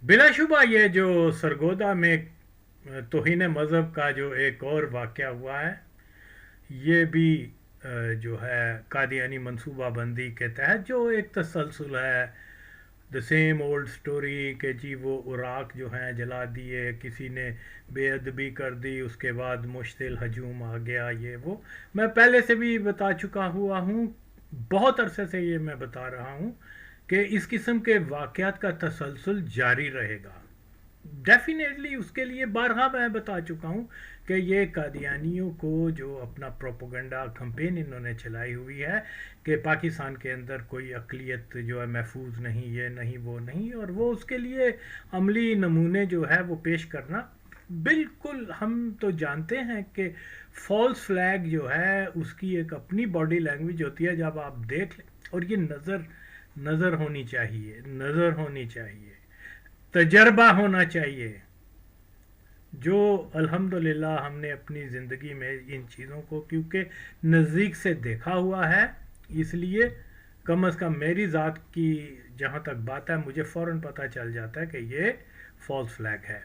بلا شبہ یہ جو سرگودا میں توہین مذہب کا جو ایک اور واقعہ ہوا ہے، یہ بھی جو ہے قادیانی منصوبہ بندی کے تحت جو ایک تسلسل ہے، دا سیم اولڈ سٹوری کہ جی وہ عراق جو ہیں جلا دیے، کسی نے بے ادبی کر دی، اس کے بعد مشتعل ہجوم آ گیا، یہ وہ میں پہلے سے بھی بتا چکا ہوا ہوں، بہت عرصے سے یہ میں بتا رہا ہوں کہ اس قسم کے واقعات کا تسلسل جاری رہے گا ڈیفینیٹلی. اس کے لیے بارہا میں بتا چکا ہوں کہ یہ قادیانیوں کو جو اپنا پروپیگنڈا کمپین انہوں نے چلائی ہوئی ہے کہ پاکستان کے اندر کوئی اقلیت جو ہے محفوظ نہیں، یہ نہیں وہ نہیں، اور وہ اس کے لیے عملی نمونے جو ہے وہ پیش کرنا. بالکل ہم تو جانتے ہیں کہ فالس فلیگ جو ہے اس کی ایک اپنی باڈی لینگویج ہوتی ہے جب آپ دیکھ لیں، اور یہ نظر ہونی چاہیے، نظر ہونی چاہیے، تجربہ ہونا چاہیے، جو الحمدللہ ہم نے اپنی زندگی میں ان چیزوں کو کیونکہ نزدیک سے دیکھا ہوا ہے، اس لیے کم از کم میری ذات کی جہاں تک بات ہے مجھے فوراً پتہ چل جاتا ہے کہ یہ فالس فلیگ ہے.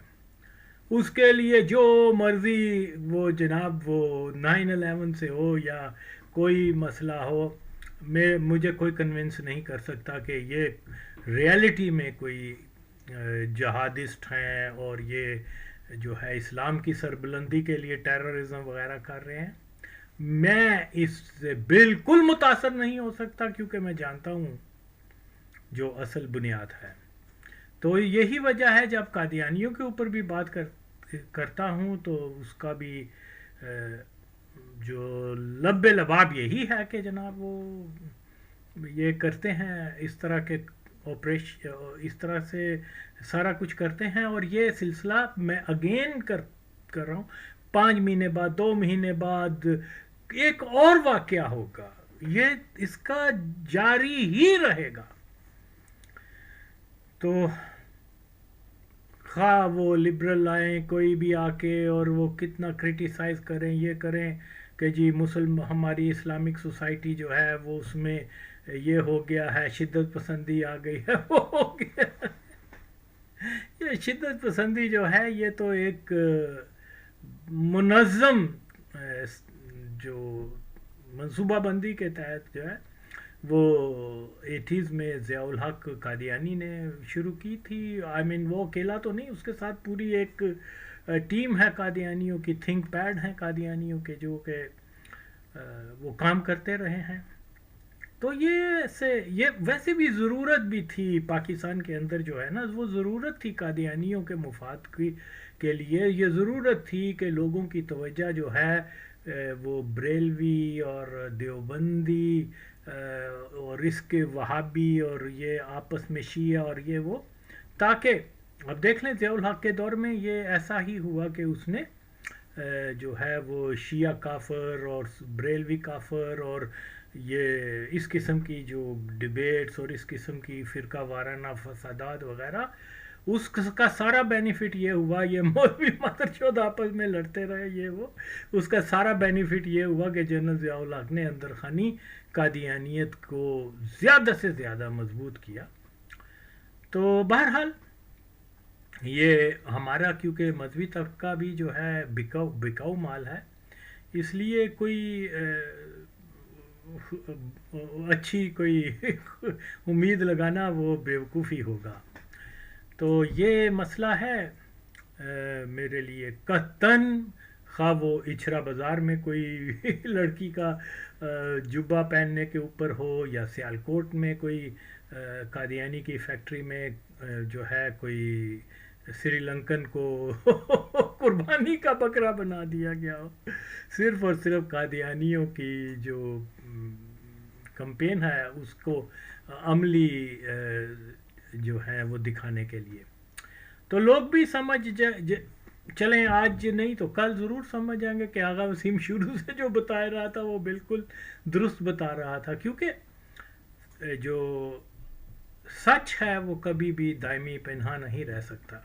اس کے لیے جو مرضی وہ جناب وہ 9/11 سے ہو یا کوئی مسئلہ ہو، مجھے کوئی کنونس نہیں کر سکتا کہ یہ ریالٹی میں کوئی جہادسٹ ہیں اور یہ جو ہے اسلام کی سربلندی کے لیے ٹیررزم وغیرہ کر رہے ہیں. میں اس سے بالکل متاثر نہیں ہو سکتا کیونکہ میں جانتا ہوں جو اصل بنیاد ہے. تو یہی وجہ ہے جب قادیانیوں کے اوپر بھی بات کرتا ہوں تو اس کا بھی جو لب لباب یہی ہے کہ جناب وہ یہ کرتے ہیں اس طرح کے آپریشن، اس طرح سے سارا کچھ کرتے ہیں. اور یہ سلسلہ میں اگین کر رہا ہوں، 5 مہینے بعد، 2 مہینے بعد ایک اور واقعہ ہوگا، یہ اس کا جاری ہی رہے گا. تو خواہ وہ لبرل آئیں کوئی بھی آ کے اور وہ کتنا کرٹیسائز کریں، یہ کریں کہ جی ہماری اسلامک سوسائٹی جو ہے وہ اس میں یہ ہو گیا ہے، شدت پسندی آ گئی ہے، وہ ہو گیا. یہ شدت پسندی جو ہے یہ تو ایک منظم جو منصوبہ بندی کے تحت جو ہے وہ 80s میں ضیاء الحق قادیانی نے شروع کی تھی. آئی مین وہ اکیلا تو نہیں، اس کے ساتھ پوری ایک ٹیم ہے قادیانیوں کی، تھنک پیڈ ہیں قادیانیوں کے جو کہ وہ کام کرتے رہے ہیں. تو یہ ویسے بھی ضرورت بھی تھی پاکستان کے اندر جو ہے نا، وہ ضرورت تھی قادیانیوں کے مفاد کے لیے، یہ ضرورت تھی کہ لوگوں کی توجہ جو ہے وہ بریلوی اور دیوبندی اور اس کے وہابی اور یہ آپس میں شیعہ اور یہ وہ، تاکہ اب دیکھ لیں ضیاء الحق کے دور میں یہ ایسا ہی ہوا کہ اس نے جو ہے وہ شیعہ کافر اور بریلوی کافر اور یہ اس قسم کی جو ڈبیٹس اور اس قسم کی فرقہ وارانہ فسادات وغیرہ، اس کا سارا بینیفٹ یہ ہوا، یہ مولوی مدر چود آپس میں لڑتے رہے یہ وہ، اس کا سارا بینیفٹ یہ ہوا کہ جنرل ضیاء الحق نے اندر خانی قادیانیت کو زیادہ سے زیادہ مضبوط کیا. تو بہرحال یہ ہمارا کیونکہ مذہبی طبقہ بھی جو ہے بکاؤ مال ہے، اس لیے کوئی اچھی کوئی امید لگانا وہ بیوقوفی ہوگا. تو یہ مسئلہ ہے میرے لیے قطعاً، خواہ وہ اچھرا بازار میں کوئی لڑکی کا جبہ پہننے کے اوپر ہو، یا سیالکوٹ میں کوئی قادیانی کی فیکٹری میں جو ہے کوئی سری لنکن کو قربانی کا بکرا بنا دیا گیا ہو، صرف اور صرف قادیانیوں کی جو کمپین ہے اس کو عملی جو ہے وہ دکھانے کے لیے. تو لوگ بھی سمجھ چلیں، آج نہیں تو کل ضرور سمجھ جائیں گے کہ آغا وسیم شروع سے جو بتا رہا تھا وہ بالکل درست بتا رہا تھا، کیونکہ جو سچ ہے وہ کبھی بھی دائمی پنہا نہیں رہ سکتا.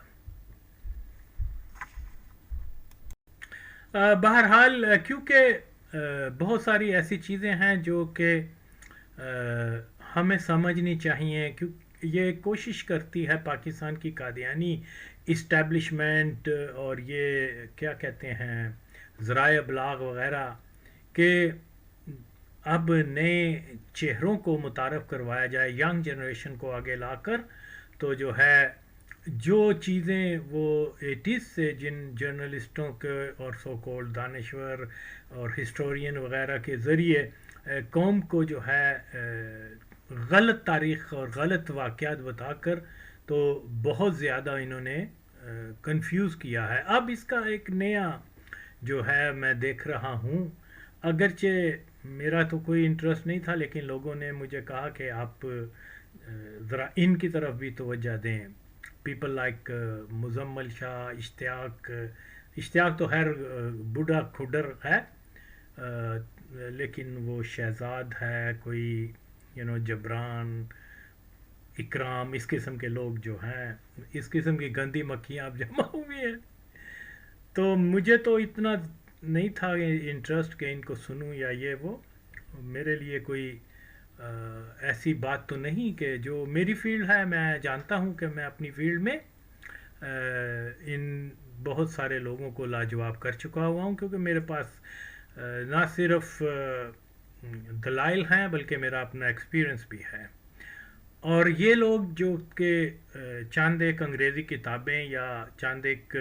بہرحال کیونکہ بہت ساری ایسی چیزیں ہیں جو کہ ہمیں سمجھنی چاہیے، یہ کوشش کرتی ہے پاکستان کی قادیانی اسٹیبلشمنٹ اور یہ کیا کہتے ہیں ذرائع ابلاغ وغیرہ کہ اب نئے چہروں کو متعارف کروایا جائے، ینگ جنریشن کو آگے لا کر، تو جو ہے جو چیزیں وہ ایٹیز سے جن جرنلسٹوں کے اور سو کولڈ دانشور اور ہسٹورین وغیرہ کے ذریعے قوم کو جو ہے غلط تاریخ اور غلط واقعات بتا کر تو بہت زیادہ انہوں نے کنفیوز کیا ہے. اب اس کا ایک نیا جو ہے میں دیکھ رہا ہوں، اگرچہ میرا تو کوئی انٹرسٹ نہیں تھا، لیکن لوگوں نے مجھے کہا کہ آپ ذرا ان کی طرف بھی توجہ دیں. پیپل لائک مزمل شاہ، اشتیاق تو خیر بوڑھا کھڈر ہے، لیکن وہ شہزاد ہے، کوئی جبران، اکرام، اس قسم کے لوگ جو ہیں، اس قسم کی گندی مکھیاں اب جمع ہوئی ہیں. تو مجھے تو اتنا نہیں تھا انٹرسٹ کہ ان کو سنوں یا یہ وہ، میرے لیے کوئی ایسی بات تو نہیں کہ جو میری فیلڈ ہے. میں جانتا ہوں کہ میں اپنی فیلڈ میں ان بہت سارے لوگوں کو لاجواب کر چکا ہوا ہوں، کیونکہ میرے پاس نہ صرف دلائل ہیں بلکہ میرا اپنا ایکسپیرئنس بھی ہے. اور یہ لوگ جو کہ چاند ایک انگریزی کتابیں یا چاند ایک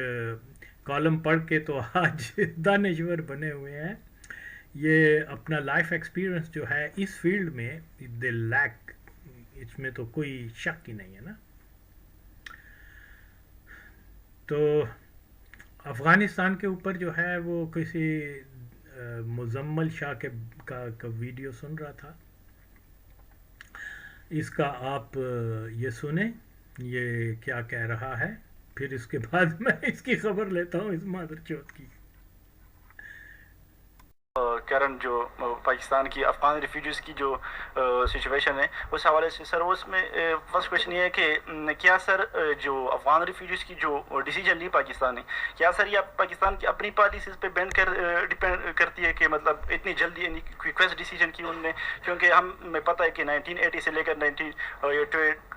کالم پڑھ کے تو آج دانشور بنے ہوئے ہیں، یہ اپنا لائف ایکسپیرئنس جو ہے اس فیلڈ میں دے لیک، اس میں تو کوئی شک ہی نہیں ہے نا. تو افغانستان کے اوپر جو ہے وہ کسی مزمل شاہ کا ویڈیو سن رہا تھا، اس کا آپ یہ سنیں یہ کیا کہہ رہا ہے، پھر اس کے بعد میں اس کی خبر لیتا ہوں اس مادر چوت کی. کرنٹ جو پاکستان کی افغان ریفیوجیز کی جو سچویشن ہے اس حوالے سے سر، اس میں فرسٹ کویشچن یہ ہے کہ کیا سر جو افغان ریفیوجیز کی جو ڈیسیجن لی پاکستان نے، کیا سر یہ پاکستان کی اپنی پالیسیز پہ ڈپینڈ کرتی ہے کہ مطلب اتنی جلدی کوئکسٹ ڈیسیجن کی انہوں نے؟ کیونکہ ہمیں پتہ ہے کہ 1980 سے لے کر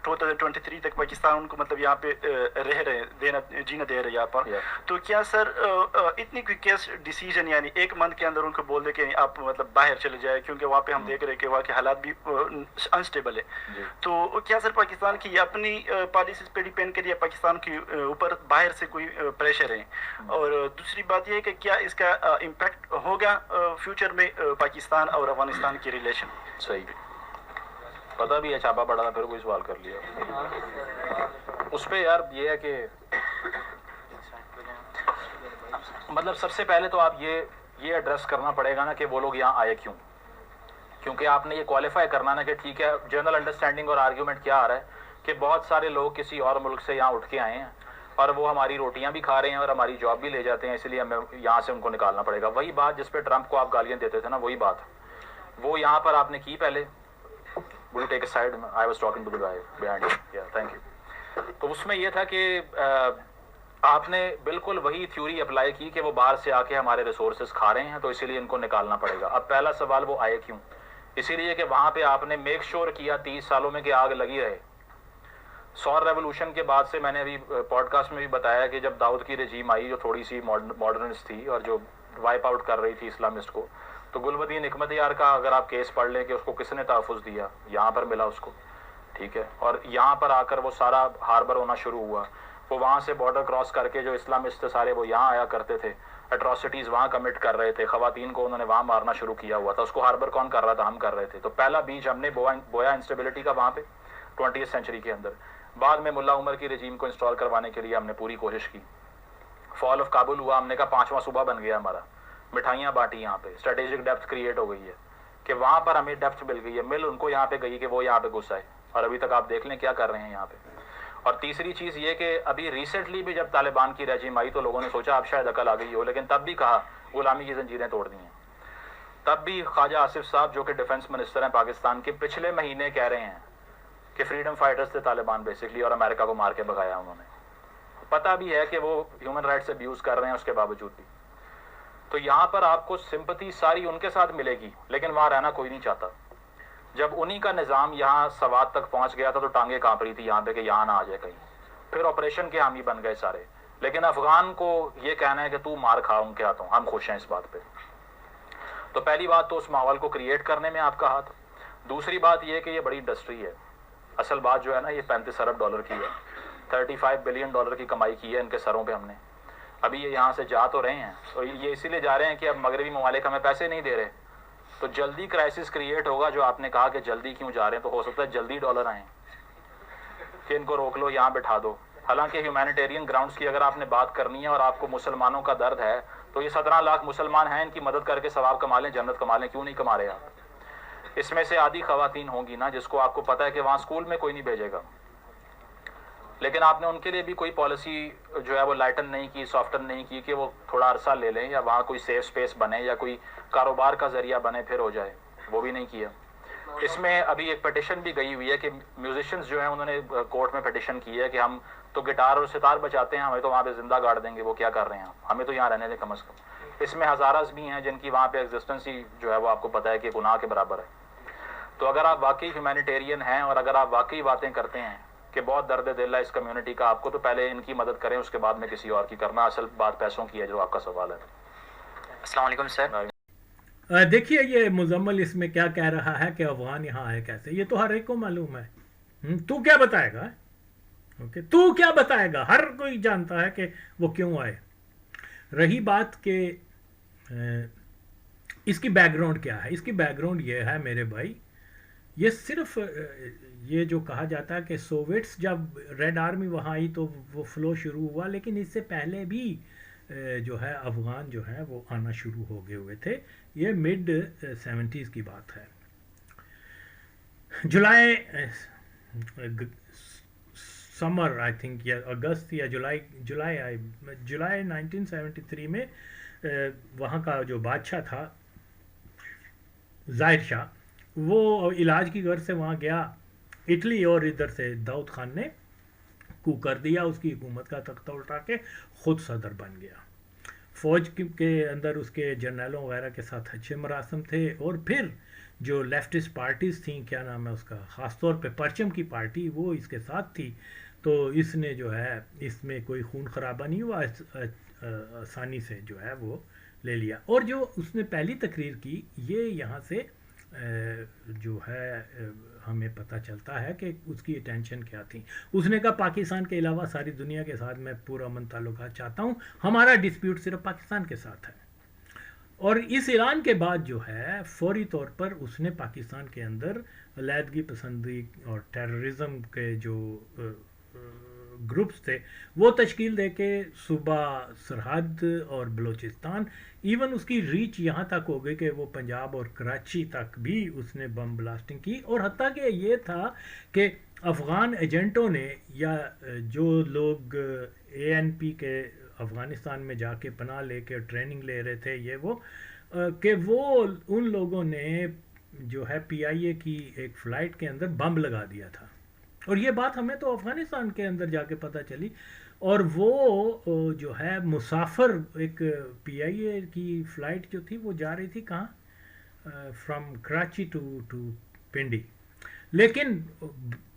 2023 تک پاکستان ان کو مطلب یہاں پہ رہ رہے جینا دے رہے یہاں پر. تو کیا سر اتنی کوئکسٹ ڈیسیجن یعنی ایک منتھ کے اندر ان کو بول دے کہ آپ مطلب باہر چلے جائے، کیونکہ وہاں پہ ہم دیکھ رہے کہ وہاں کے حالات بھی انسٹیبل ہے، تو کیا سر پاکستان کی اپنی پالیسیز پہ ڈیپینڈ کریے پاکستان کے اوپر باہر سے کوئی پریشر ہے؟ اور دوسری بات یہ ہے کہ کیا اس کا امپیکٹ ہوگا فیوچر میں پاکستان اور افغانستان کی ریلیشن؟ صحیح پتہ بھی ہے، چھاپا پڑا تھا پھر کوئی سوال کر لیا اس پہ. یار یہ ہے کہ مطلب سب سے پہلے تو آپ یہ ایڈریس کرنا پڑے گا نا کہ وہ لوگ یہاں آئے کیوں، کیونکہ آپ نے یہ کوالیفائی کرنا نا کہ ٹھیک ہے جنرل انڈرسٹینڈنگ اور آرگیومنٹ کیا آ رہا ہے کہ بہت سارے لوگ کسی اور ملک سے یہاں اٹھ کے آئے ہیں اور وہ ہماری روٹیاں بھی کھا رہے ہیں اور ہماری جاب بھی لے جاتے ہیں، اس لیے ہمیں یہاں سے ان کو نکالنا پڑے گا. وہی بات جس پہ ٹرمپ کو آپ گالیاں دیتے تھے نا، وہی بات وہ یہاں پر آپ نے کی. پہلے will you take a side? I was talking to the guy behind you. Yeah, thank you. تو اس میں یہ تھا کہ آپ نے بالکل وہی تھیوری اپلائی کی کہ وہ باہر سے آ کے ہمارے ریسورسز کھا رہے ہیں تو اسی لیے ان کو نکالنا پڑے گا. اب پہلا سوال وہ آئے کیوں؟ اسی لیے کہ وہاں پہ آپ نے میک شور کیا 30 سالوں میں کہ آگ لگی رہے. سور ریولوشن کے بعد سے میں نے ابھی پوڈ کاسٹ میں بھی بتایا کہ جب داؤد کی رجیم آئی جو تھوڑی سی ماڈرنسٹ تھی اور جو وائپ آؤٹ کر رہی تھی اسلامسٹ کو، تو گلبدین حکمت یار کا اگر آپ کیس پڑھ لیں کہ اس کو کس نے تحفظ دیا، یہاں پر ملا اس کو، ٹھیک ہے، اور یہاں پر آ کر وہ سارا ہاربر ہونا شروع ہوا. وہ وہاں سے بارڈر کراس کر کے جو اسلامسٹ تھے سارے وہ یہاں آیا کرتے تھے، اٹراسٹیز وہاں کمٹ کر رہے تھے، خواتین کو انہوں نے وہاں مارنا شروع کیا ہوا تھا. اس کو ہاربر کون کر رہا تھا؟ ہم کر رہے تھے. تو پہلا بیج ہم نے بویا انسٹیبلٹی کا وہاں پہ 20th سینچری کے اندر. بعد میں ملا عمر کی رجیم کو انسٹال کروانے کے لیے ہم نے پوری کوشش کی. فال آف کابل ہوا، ہم نے کہا 5واں صوبہ بن گیا ہمارا، مٹھائیاں بانٹی یہاں پہ، اسٹریٹجک ڈیپتھ کریٹ ہو گئی ہے کہ وہاں پر ہمیں ڈیپتھ مل گئی ہے. مل ان کو یہاں پہ گئی کہ وہ یہاں پہ گھس آئے، اور ابھی تک آپ دیکھ لیں کیا کر رہے ہیں یہاں پہ. اور تیسری چیز یہ کہ ابھی ریسنٹلی بھی جب طالبان کی رجیم آئی تو لوگوں نے سوچا اب شاید عقل آ گئی ہو، لیکن تب بھی کہا غلامی کی زنجیریں توڑ دی ہیں. تب بھی خواجہ آصف صاحب جو کہ ڈیفنس منسٹر ہیں پاکستان کے، پچھلے مہینے کہہ رہے ہیں کہ فریڈم فائٹرز تھے طالبان بیسکلی، اور امریکہ کو مار کے بھگایا انہوں نے. پتہ بھی ہے کہ وہ ہیومن رائٹس ابیوز کر رہے ہیں اس کے باوجود بھی. تو یہاں پر آپ کو سمپتھی ساری ان کے ساتھ ملے گی، لیکن وہاں رہنا کوئی نہیں چاہتا. جب انہی کا نظام یہاں سوات تک پہنچ گیا تھا تو ٹانگیں کانپ رہی تھی یہاں پہ کہ یہاں نہ آ جائے کہیں. پھر آپریشن کے حامی بن گئے سارے. لیکن افغان کو یہ کہنا ہے کہ تو مار کھا ان کے ہاتھوں, ہم خوش ہیں اس بات پہ. تو پہلی بات تو اس ماحول کو کریٹ کرنے میں آپ کا ہاتھ. دوسری بات یہ کہ یہ بڑی انڈسٹری ہے. اصل بات جو ہے نا یہ 35 ارب ڈالر کی ہے, 35 بلین ڈالر کی کمائی کی ہے ان کے سروں پہ ہم نے. ابھی یہ یہاں سے جا تو رہے ہیں, تو یہ اسی لیے جا رہے ہیں کہ اب مغربی ممالک ہمیں پیسے نہیں دے رہے, تو جلدی کرائسس کریٹ ہوگا. جو آپ نے کہا کہ جلدی کیوں جا رہے ہیں, تو ہو سکتا ہے جلدی ڈالر آئیں کہ ان کو روک لو, یہاں بٹھا دو. حالانکہ ہیومینیٹیرین گراؤنڈز کی اگر آپ نے بات کرنی ہے اور آپ کو مسلمانوں کا درد ہے, تو یہ 17 لاکھ مسلمان ہیں, ان کی مدد کر کے ثواب کما لیں, جنت کما لیں. کیوں نہیں کما رہے آپ؟ اس میں سے آدھی خواتین ہوں گی نا جس کو آپ کو پتہ ہے کہ وہاں اسکول میں کوئی نہیں بھیجے گا, لیکن آپ نے ان کے لیے بھی کوئی پالیسی جو ہے وہ لائٹن نہیں کی, سافٹن نہیں کی کہ وہ تھوڑا عرصہ لے لیں یا وہاں کوئی سیف سپیس بنے یا کوئی کاروبار کا ذریعہ بنے پھر ہو جائے. وہ بھی نہیں کیا. اس میں ابھی ایک پٹیشن بھی گئی ہوئی ہے کہ میوزیشنز جو ہیں انہوں نے کورٹ میں پٹیشن کی ہے کہ ہم تو گٹار اور ستار بجاتے ہیں, ہمیں تو وہاں پہ زندہ گاڑ دیں گے, وہ کیا کر رہے ہیں, ہمیں تو یہاں رہنے دیں کم از کم. اس میں ہزارہ بھی ہیں جن کی وہاں پہ ایگزسٹنس ہی جو ہے وہ آپ کو پتہ ہے کہ گناہ کے برابر ہے. تو اگر آپ واقعی ہیومینیٹیرین ہیں اور اگر آپ واقعی باتیں کرتے ہیں کہ بہت درد دل ہے اس کمیونٹی کا آپ کو, تو پہلے ان کی مدد کریں, اس کے بعد میں کسی اور کی کرنا. اصل بات پیسوں کی ہے جو آپ کا سوال ہے. السلام علیکم سر. دیکھیے یہ مزمل اس میں کیا کہہ رہا ہے کہ افغان یہاں آئے کیسے, یہ تو ہر ایک کو معلوم ہے. تو کیا بتائے گا, تو کیا بتائے گا, ہر کوئی جانتا ہے کہ وہ کیوں آئے. رہی بات کہ اس کی بیک گراؤنڈ کیا ہے, اس کی بیک گراؤنڈ یہ ہے میرے بھائی, یہ صرف یہ جو کہا جاتا ہے کہ سوویٹس جب ریڈ آرمی وہاں آئی تو وہ فلو شروع ہوا, لیکن اس سے پہلے بھی جو ہے افغان جو ہیں وہ آنا شروع ہو گئے ہوئے تھے. یہ مڈ 70s کی بات ہے. جولائی سمر آئی تھنک یا اگست یا جولائی 1973 میں وہاں کا جو بادشاہ تھا ظاہر شاہ, وہ علاج کی غرض سے وہاں گیا اٹلی, اور ادھر سے داؤد خان نے کو کر دیا, اس کی حکومت کا تختہ اٹھا کے خود صدر بن گیا. فوج کے اندر اس کے جرنیلوں وغیرہ کے ساتھ اچھے مراسم تھے, اور پھر جو لیفٹسٹ پارٹیز تھیں, کیا نام ہے اس کا, خاص طور پہ پرچم کی پارٹی, وہ اس کے ساتھ تھی, تو اس نے جو ہے اس میں کوئی خون خرابہ نہیں ہوا, آسانی سے جو ہے وہ لے لیا. اور جو اس نے پہلی تقریر کی, یہ یہاں سے جو ہے ہمیں پتہ چلتا ہے کہ اس کی اٹینشن کیا تھی. اس نے کہا پاکستان کے علاوہ ساری دنیا کے ساتھ میں پورا امن تعلقات چاہتا ہوں, ہمارا ڈسپیوٹ صرف پاکستان کے ساتھ ہے. اور اس اعلان کے بعد جو ہے فوری طور پر اس نے پاکستان کے اندر علیحدگی پسندی اور ٹیررزم کے جو گروپس تھے وہ تشکیل دے کے صوبہ سرحد اور بلوچستان, ایون اس کی ریچ یہاں تک ہو گئی کہ وہ پنجاب اور کراچی تک بھی اس نے بم بلاسٹنگ کی. اور حتیٰ کہ یہ تھا کہ افغان ایجنٹوں نے یا جو لوگ ANP کے افغانستان میں جا کے پناہ لے کے ٹریننگ لے رہے تھے, یہ وہ کہ وہ ان لوگوں نے جو ہے PIA کی ایک فلائٹ کے اندر بم لگا دیا تھا. اور یہ بات ہمیں تو افغانستان کے اندر جا کے پتہ چلی, اور وہ جو ہے مسافر ایک PIA کی فلائٹ جو تھی وہ جا رہی تھی کہاں, فرام کراچی ٹو پنڈی, لیکن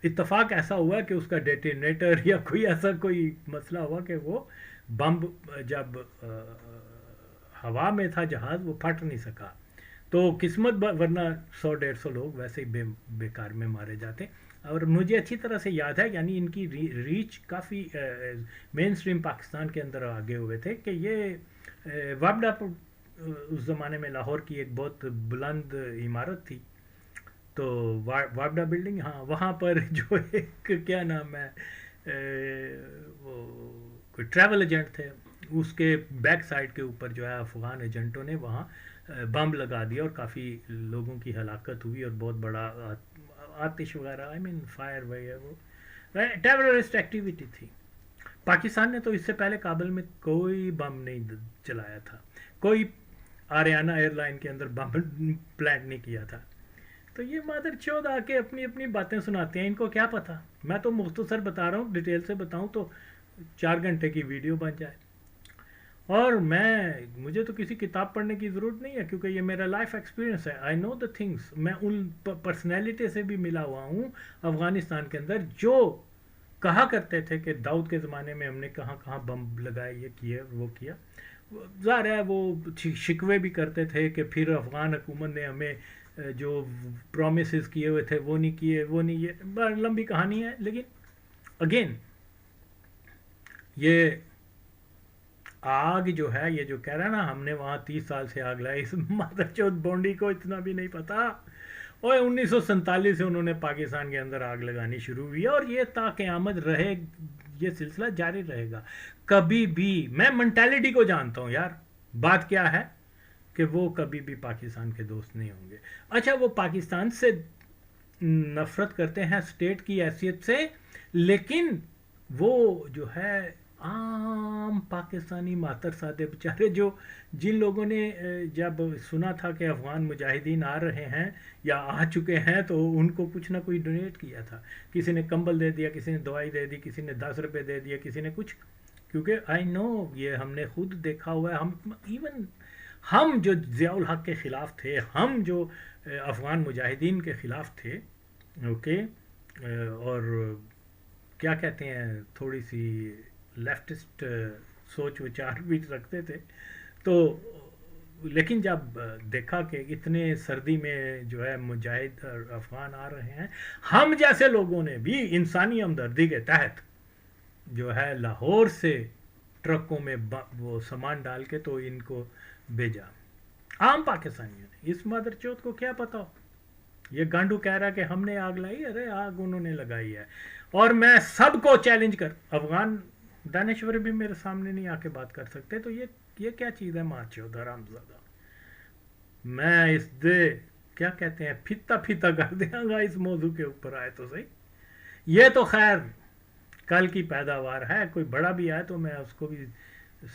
اتفاق ایسا ہوا کہ اس کا ڈیٹینیٹر یا کوئی ایسا کوئی مسئلہ ہوا کہ وہ بم جب ہوا میں تھا جہاز وہ پھٹ نہیں سکا. تو قسمت, ورنہ 100-150 لوگ ویسے ہی بیکار میں مارے جاتے. اور مجھے اچھی طرح سے یاد ہے, یعنی ان کی ریچ کافی مین اسٹریم پاکستان کے اندر آگے ہوئے تھے کہ یہ وابڈا اس زمانے میں لاہور کی ایک بہت بلند عمارت تھی, تو وابڈا بلڈنگ, ہاں وہاں پر جو ایک کیا نام ہے وہ کوئی ٹریول ایجنٹ تھے, اس کے بیک سائڈ کے اوپر جو ہے افغان ایجنٹوں نے وہاں بم لگا دیا اور کافی لوگوں کی ہلاکت ہوئی, اور بہت بڑا آتش وغیرہ فائر وغیرہ, وہ ٹیررسٹ ایکٹیویٹی تھی. پاکستان نے تو اس سے پہلے کابل میں کوئی بم نہیں چلایا تھا, کوئی آریانہ ایئر لائن کے اندر بم پلانٹ نہیں کیا تھا. تو یہ مادر چود آ کے اپنی اپنی باتیں سناتے ہیں, ان کو کیا پتہ. میں تو مختصر بتا رہا ہوں, ڈیٹیل سے بتاؤں تو 4 گھنٹے کی ویڈیو بن جائے. اور مجھے تو کسی کتاب پڑھنے کی ضرورت نہیں ہے کیونکہ یہ میرا لائف ایکسپیرینس ہے. آئی نو دا تھنگس. میں ان پرسنالٹی سے بھی ملا ہوا ہوں افغانستان کے اندر جو کہا کرتے تھے کہ داؤد کے زمانے میں ہم نے کہاں کہاں بم لگائے, یہ کیا وہ کیا. ظاہر ہے وہ شکوے بھی کرتے تھے کہ پھر افغان حکومت نے ہمیں جو پرومسز کیے ہوئے تھے وہ نہیں کیے, وہ نہیں, یہ لمبی کہانی ہے. لیکن اگین یہ آگ جو ہے, یہ جو کہہ رہا ہے نا ہم نے وہاں 30 سال سے آگ لائی, اس مادر چوت بونڈی کو اتنا بھی نہیں پتا. اور 1947 سے انہوں نے پاکستان کے اندر آگ لگانی شروع ہوئی ہے اور یہ تا قیامت رہے, یہ سلسلہ جاری رہے گا. کبھی بھی میں منٹیلٹی کو جانتا ہوں یار, بات کیا ہے کہ وہ کبھی بھی پاکستان کے دوست نہیں ہوں گے. اچھا وہ پاکستان سے نفرت کرتے ہیں اسٹیٹ کی حیثیت سے, لیکن وہ جو ہے عام پاکستانی ماتر سادے بیچارے جو جن لوگوں نے جب سنا تھا کہ افغان مجاہدین آ رہے ہیں یا آ چکے ہیں تو ان کو کچھ نہ کچھ ڈونیٹ کیا تھا. کسی نے کمبل دے دیا, کسی نے دوائی دے دی, کسی نے 10 روپے دے دیا, کسی نے کچھ. کیونکہ آئی نو یہ ہم نے خود دیکھا ہوا ہے. ہم جو ضیاء الحق کے خلاف تھے, ہم جو افغان مجاہدین کے خلاف تھے, اوکے, اور کیا کہتے ہیں تھوڑی سی لیفٹسٹ سوچ وچار بھی رکھتے تھے, تو لیکن جب دیکھا کہ اتنے سردی میں جو ہے مجاہد افغان آ رہے ہیں, ہم جیسے لوگوں نے بھی انسانی ہمدردی کے تحت جو ہے لاہور سے ٹرکوں میں وہ سامان ڈال کے تو ان کو بھیجا. عام پاکستانیوں نے, اس مادر چوت کو کیا پتا ہو. یہ گانڈو کہہ رہا کہ ہم نے آگ لائی, ارے آگ انہوں نے لگائی ہے. اور میں سب کو چیلنج کر, افغان دانشور بھی میرے سامنے نہیں آ کے بات کر سکتے, تو یہ کیا چیز ہے ماں چوت حرام زادہ. میں اس دے کیا کہتے ہیں پھیتا کر دیا گا اس موضوع کے اوپر آئے تو صحیح. یہ تو خیر کل کی پیداوار ہے, کوئی بڑا بھی آئے تو میں اس کو بھی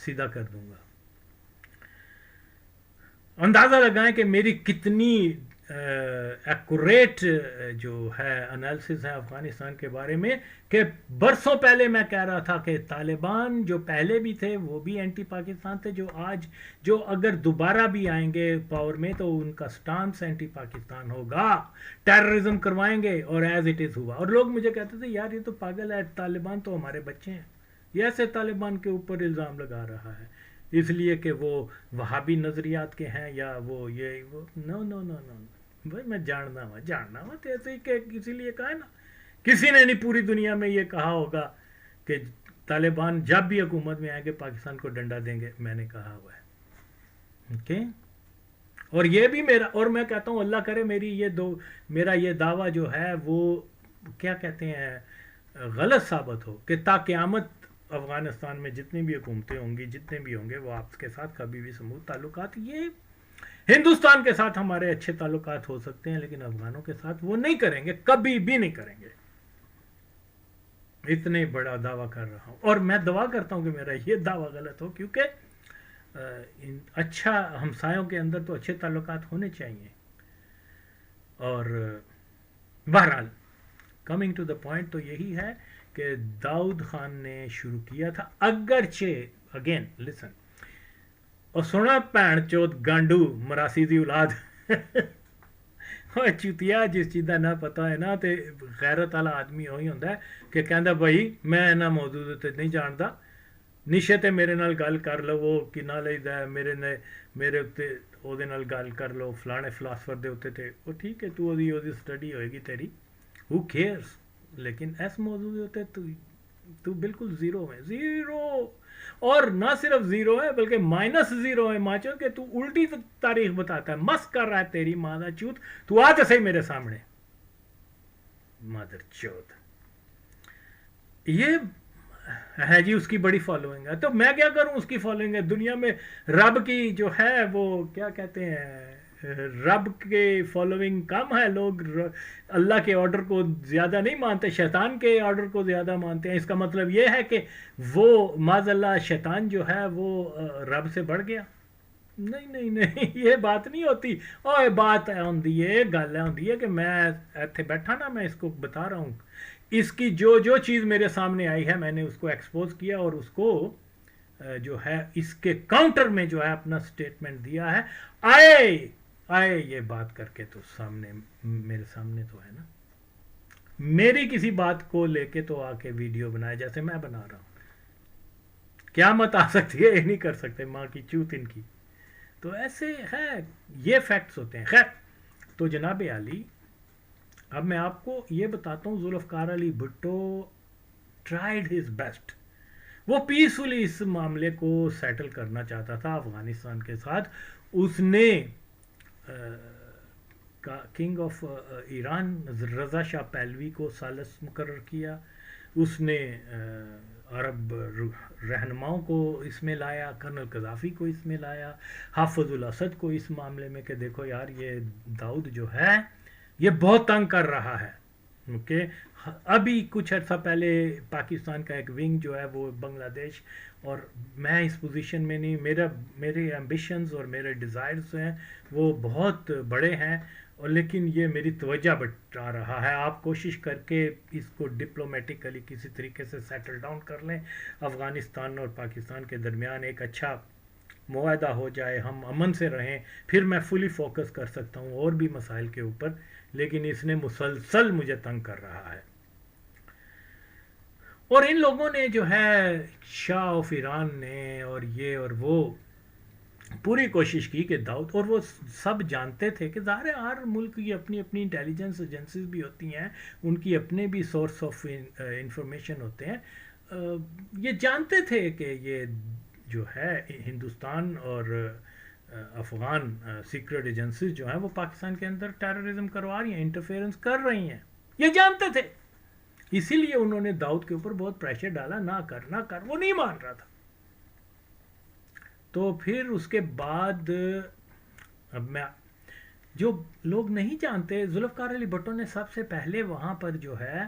سیدھا کر دوں گا. اندازہ لگائیں کہ میری کتنی ایکوریٹ جو ہے انالیسس ہے افغانستان کے بارے میں, کہ برسوں پہلے میں کہہ رہا تھا کہ طالبان جو پہلے بھی تھے وہ بھی اینٹی پاکستان تھے, جو اگر دوبارہ بھی آئیں گے پاور میں تو ان کا سٹانس اینٹی پاکستان ہوگا, ٹیررزم کروائیں گے, اور ایز اٹ از ہوا. اور لوگ مجھے کہتے تھے یار یہ تو پاگل ہے, طالبان تو ہمارے بچے ہیں, یہ ایسے طالبان کے اوپر الزام لگا رہا ہے اس لیے کہ وہ وہابی نظریات کے ہیں یا وہ نو بھائی میں جاننا ہوا تو ایسے ہی کہ اسی لیے کہا ہے نا, کسی نے نہیں پوری دنیا میں یہ کہا ہوگا کہ طالبان جب بھی حکومت میں آئیں گے پاکستان کو ڈنڈا دیں گے. میں نے کہا ہوا ہے, اوکے. اور یہ بھی میرا, اور میں کہتا ہوں اللہ کرے میرا یہ دعویٰ جو ہے وہ کیا کہتے ہیں غلط ثابت ہو, کہ تا قیامت افغانستان میں جتنی بھی حکومتیں ہوں گی, جتنے بھی ہوں گے, وہ آپ کے ساتھ کبھی بھی سموتھ تعلقات, یہ ہندوستان کے ساتھ ہمارے اچھے تعلقات ہو سکتے ہیں لیکن افغانوں کے ساتھ وہ نہیں کریں گے, کبھی بھی نہیں کریں گے. اتنے بڑا دعویٰ کر رہا ہوں, اور میں دعا کرتا ہوں کہ میرا یہ دعویٰ غلط ہو, کیونکہ اچھا ہمسایوں کے اندر تو اچھے تعلقات ہونے چاہیے. اور بہرحال کمنگ ٹو دا پوائنٹ تو یہی ہے کہ داؤد خان نے شروع کیا تھا, اگرچہ اگین لسن, اور سونا بھن چوت گانڈو مراسیدی اولاد چوتیا جس چیز کا نہ پتا ہے نا, تو غیرت والا آدمی وہی ہوتا ہے کہ کہندا بھائی میں انہاں موضوع تے نہیں جاندا, نیشے تے میرے نال گل کر لو, وہ کنا لئیدا ہے میرے اتنے او دے نال گل کر لو, فلانے فلاسفر دے اتنے تے وہ ٹھیک ہے, تو او دی سٹڈی ہوئے گی تیری, ہو کیئرس. لیکن اس موضوع ہوتے تو بالکل زیرو ہے, زیرو, اور نہ صرف زیرو ہے بلکہ -0 ہے ماچو, کہ تو الٹی تاریخ بتاتا ہے, مس کر رہا ہے تیری مادر چوت. تو آ تو صحیح میرے سامنے مادر چوت. یہ ہے جی اس کی بڑی فالوئنگ ہے, تو میں کیا کروں, اس کی فالوئنگ ہے دنیا میں. رب کی جو ہے وہ کیا کہتے ہیں, رب کے فالوئنگ کم ہے, لوگ اللہ کے آرڈر کو زیادہ نہیں مانتے, شیطان کے آرڈر کو زیادہ مانتے ہیں. اس کا مطلب یہ ہے کہ وہ معاذ اللہ شیطان جو ہے وہ رب سے بڑھ گیا. نہیں یہ بات نہیں ہوتی. اور بات ہوندی ہے, گل ہوندی ہے کہ میں ایتھے بیٹھا نا, میں اس کو بتا رہا ہوں, اس کی جو چیز میرے سامنے آئی ہے میں نے اس کو ایکسپوز کیا اور اس کو جو ہے اس کے کاؤنٹر میں جو ہے اپنا سٹیٹمنٹ دیا ہے. آئے یہ بات کر کے تو سامنے میرے سامنے تو ہے نا, میری کسی بات کو لے کے تو آ کے ویڈیو بنائے جیسے میں بنا رہا ہوں. قیامت آ سکتی ہے, یہ نہیں کر سکتے, ماں کی چوت ان کی. تو ایسے ہے, یہ فیکٹس ہوتے ہیں. خیر, تو جناب علی, اب میں آپ کو یہ بتاتا ہوں, Zulfiqar Ali Bhutto tried his best. وہ پیسفلی اس معاملے کو سیٹل کرنا چاہتا تھا افغانستان کے ساتھ. اس نے کنگ آف ایران رضا شاہ پہلوی کو ثالث مقرر کیا. اس نے عرب رہنماؤں کو اس میں لایا, کرنل قذافی کو اس میں لایا, حافظ الاسد کو اس معاملے میں کہ دیکھو یار یہ داؤد جو ہے یہ بہت تنگ کر رہا ہے. کہ ابھی کچھ عرصہ پہلے پاکستان کا ایک ونگ جو ہے وہ بنگلہ دیش, اور میں اس پوزیشن میں نہیں, میرے ایمبیشنز اور میرے ڈیزائرز ہیں وہ بہت بڑے ہیں, اور لیکن یہ میری توجہ بٹا رہا ہے. آپ کوشش کر کے اس کو ڈپلومیٹیکلی کسی طریقے سے سیٹل ڈاؤن کر لیں, افغانستان اور پاکستان کے درمیان ایک اچھا معاہدہ ہو جائے, ہم امن سے رہیں, پھر میں فلی فوکس کر سکتا ہوں اور بھی مسائل کے اوپر. لیکن اس نے مسلسل مجھے تنگ کر رہا ہے. اور ان لوگوں نے جو ہے شاہ آف ایران نے اور یہ اور وہ پوری کوشش کی کہ داؤد, اور وہ سب جانتے تھے کہ ظاہر ہے ہر ملک کی اپنی اپنی انٹیلیجنس ایجنسیز بھی ہوتی ہیں, ان کی اپنے بھی سورس آف انفارمیشن ہوتے ہیں. یہ جانتے تھے کہ یہ جو ہے ہندوستان اور افغان سیکرٹ ایجنسیز جو ہیں وہ پاکستان کے اندر ٹیررزم کروا رہی ہیں, انٹرفیئرنس کر رہی ہیں, یہ جانتے تھے. اسی لیے انہوں نے داؤد کے اوپر بہت پریشر ڈالا, نہ کر, وہ نہیں مان رہا تھا. تو پھر اس کے بعد, اب میں جو لوگ نہیں جانتے, ذوالفقار علی بھٹو نے سب سے پہلے وہاں پر جو ہے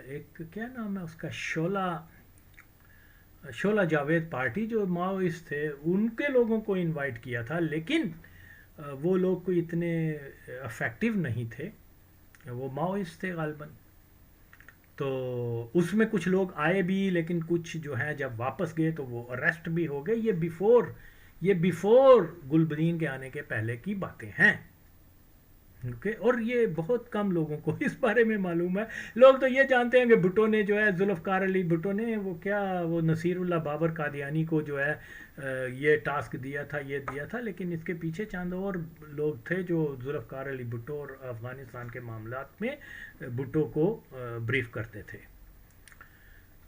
ایک کیا نام ہے اس کا, شعلہ جاوید پارٹی جو ماؤسٹ تھے ان کے لوگوں کو انوائٹ کیا تھا, لیکن وہ لوگ کوئی اتنے افیکٹو نہیں تھے, وہ ماؤسٹ تھے غالباً. تو اس میں کچھ لوگ آئے بھی, لیکن کچھ جو ہیں جب واپس گئے تو وہ اریسٹ بھی ہو گئے. یہ بیفور گلبدین کے آنے کے پہلے کی باتیں ہیں. اور یہ بہت کم لوگوں کو اس بارے میں معلوم ہے. لوگ تو یہ جانتے ہیں کہ بھٹو نے جو ہے, ذوالفقار علی بھٹو نے وہ نصیر اللہ بابر قادیانی کو جو ہے یہ ٹاسک دیا تھا, لیکن اس کے پیچھے چند اور لوگ تھے جو ذوالفقار علی بھٹو اور افغانستان کے معاملات میں بھٹو کو بریف کرتے تھے.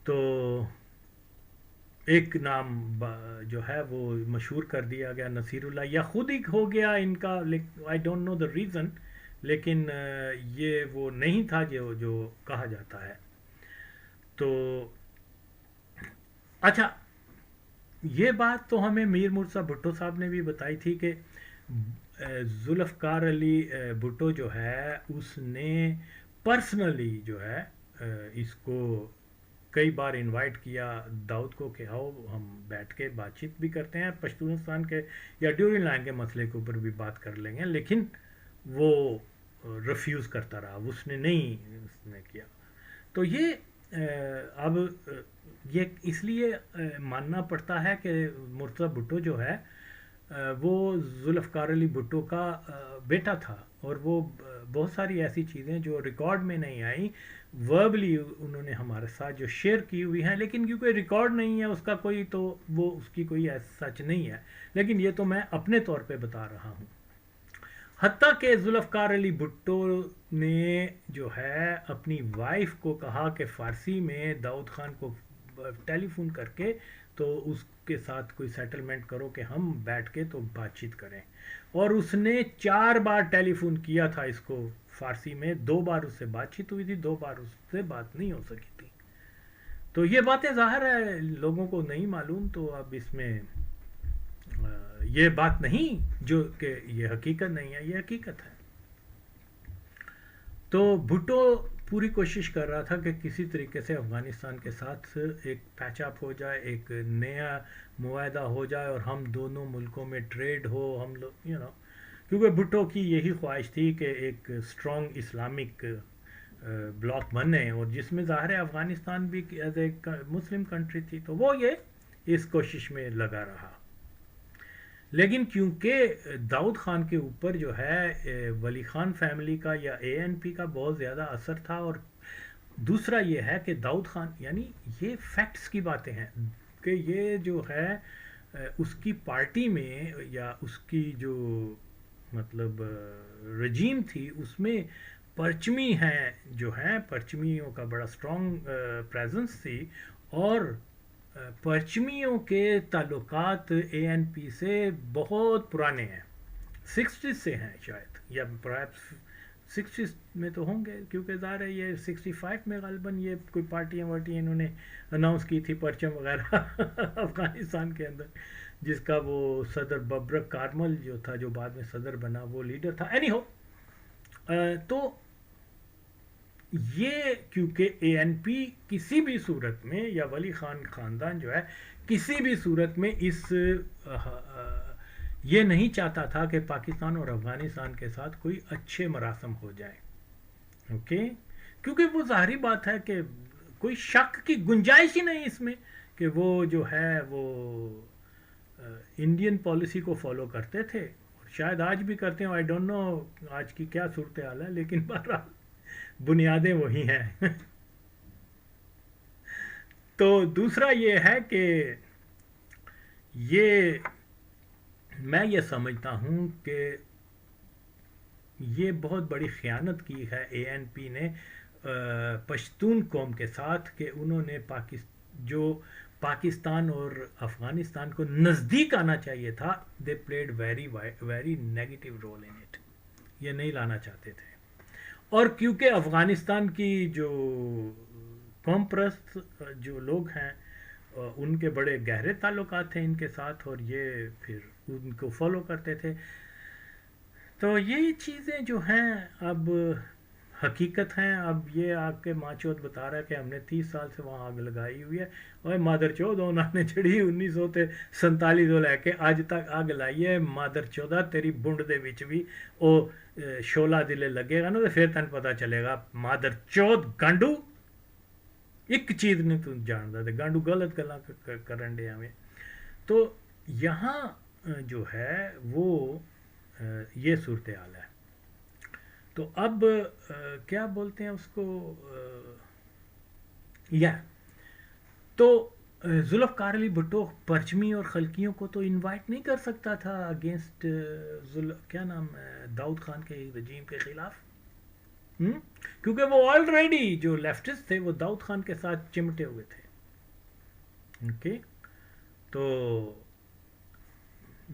تو ایک نام جو ہے وہ مشہور کر دیا گیا نصیر اللہ, یا خود ہی ہو گیا ان کا, I don't know the reason, لیکن یہ وہ نہیں تھا جو کہا جاتا ہے. تو اچھا, یہ بات تو ہمیں میر مرزا بھٹو صاحب نے بھی بتائی تھی کہ ذوالفقار علی بھٹو جو ہے اس نے پرسنلی جو ہے اس کو کئی بار انوائٹ کیا داؤد کو کہ آؤ ہم بیٹھ کے بات چیت بھی کرتے ہیں, پشتونستان کے یا ڈیورنگ لائن کے مسئلے کے اوپر بھی بات کر لیں گے, لیکن وہ ریفیوز کرتا رہا, اس نے کیا. تو یہ اب یہ اس لیے ماننا پڑتا ہے کہ مرتضیٰ بھٹو جو ہے وہ ذوالفقار علی بھٹو کا بیٹا تھا, اور وہ بہت ساری ایسی چیزیں جو ریکارڈ میں نہیں آئیں وربلی انہوں نے ہمارے ساتھ جو شیئر کی ہوئی ہیں, لیکن کیونکہ ریکارڈ نہیں ہے اس کا کوئی, تو وہ اس کی کوئی سچ نہیں ہے, لیکن یہ تو میں اپنے طور پہ بتا رہا ہوں. حتیٰ کہ ذوالفقار علی بھٹو نے جو ہے اپنی وائف کو کہا کہ فارسی میں داؤد خان کو ٹیلی فون کر کے تو اس کے ساتھ کوئی سیٹلمنٹ کرو کہ ہم بیٹھ کے تو بات چیت کریں, اور اس نے 4 بار ٹیلی فون کیا تھا اس کو فارسی میں, 2 بار اس سے بات چیت ہوئی تھی, 2 بار اس سے بات نہیں ہو سکی تھی. تو یہ باتیں ظاہر ہے لوگوں کو نہیں معلوم, تو اب اس میں یہ بات نہیں جو کہ یہ حقیقت نہیں ہے, یہ حقیقت ہے. تو بھٹو پوری کوشش کر رہا تھا کہ کسی طریقے سے افغانستان کے ساتھ ایک پیچ اپ ہو جائے, ایک نیا معاہدہ ہو جائے, اور ہم دونوں ملکوں میں ٹریڈ ہو, ہم لوگ کیونکہ بھٹو کی یہی خواہش تھی کہ ایک اسٹرانگ اسلامک بلاک بنے, اور جس میں ظاہر ہے افغانستان بھی ایز اے مسلم کنٹری تھی, تو وہ یہ اس کوشش میں لگا رہا. لیکن کیونکہ داؤد خان کے اوپر جو ہے ولی خان فیملی کا یا ANP کا بہت زیادہ اثر تھا، اور دوسرا یہ ہے کہ داؤد خان، یعنی یہ فیکٹس کی باتیں ہیں کہ یہ جو ہے اس کی پارٹی میں یا اس کی جو مطلب رجیم تھی اس میں پرچمی ہیں جو ہیں، پرچمیوں کا بڑا سٹرونگ پریزنس تھی، اور پرچمیوں کے تعلقات ANP سے بہت پرانے ہیں، 60s سے ہیں شاید، یا پرہیپس 60s میں تو ہوں گے، کیونکہ ظاہر ہے یہ 65 میں غالباً یہ کوئی پارٹیاں وارٹیاں انہوں نے اناؤنس کی تھی پرچم وغیرہ افغانستان کے اندر، جس کا وہ صدر ببرک کارمل جو تھا، جو بعد میں صدر بنا، وہ لیڈر تھا. اینی ہو، تو یہ کیونکہ ANP کسی بھی صورت میں یا ولی خان خاندان جو ہے کسی بھی صورت میں یہ نہیں چاہتا تھا کہ پاکستان اور افغانستان کے ساتھ کوئی اچھے مراسم ہو جائے. اوکے، کیونکہ وہ ظاہری بات ہے کہ کوئی شک کی گنجائش ہی نہیں اس میں کہ وہ جو ہے وہ انڈین پالیسی کو فالو کرتے تھے، اور شاید آج بھی کرتے ہیں. آئی ڈونٹ نو آج کی کیا صورتحال ہے، لیکن بہرحال بنیادیں وہی ہیں. تو دوسرا یہ ہے کہ میں یہ سمجھتا ہوں کہ یہ بہت بڑی خیانت کی ہے ANP نے پشتون قوم کے ساتھ، کہ انہوں نے جو پاکستان اور افغانستان کو نزدیک آنا چاہیے تھا، they played very negative role in it, یہ نہیں لانا چاہتے تھے. اور کیونکہ افغانستان کی جو قوم پرست جو لوگ ہیں ان کے بڑے گہرے تعلقات تھے ان کے ساتھ، اور یہ پھر ان کو فالو کرتے تھے. تو یہ چیزیں جو ہیں اب حقیقت ہیں. اب یہ آگ کے ماں چوت بتا رہا ہے کہ ہم نے 30 سال سے وہاں آگ لگائی ہوئی ہے، اور مادر چودہ انہوں نے چڑھی 1947 لے کے آج تک آگ لائی ہے. مادر چودہ تیری بنڈ دے وچ بھی او شولا دلے لگے گا نا، تو پھر تن پتا چلے گا مادر چود گانڈو ایک چیز نہیں تو جانتا تھا، گانڈو غلط گلا کرن دے ہمیں. تو یہاں جو ہے وہ یہ صورتحال ہے. تو اب کیا بولتے ہیں اس کو، تو ذوالفقار علی بھٹو پرچمی اور خلقیوں کو تو انوائٹ نہیں کر سکتا تھا اگینسٹ کیا نام داؤد خان کے رجیم کے خلاف، کیونکہ وہ آلریڈی جو لیفٹسٹ تھے وہ داؤد خان کے ساتھ چمٹے ہوئے تھے. اوکے، تو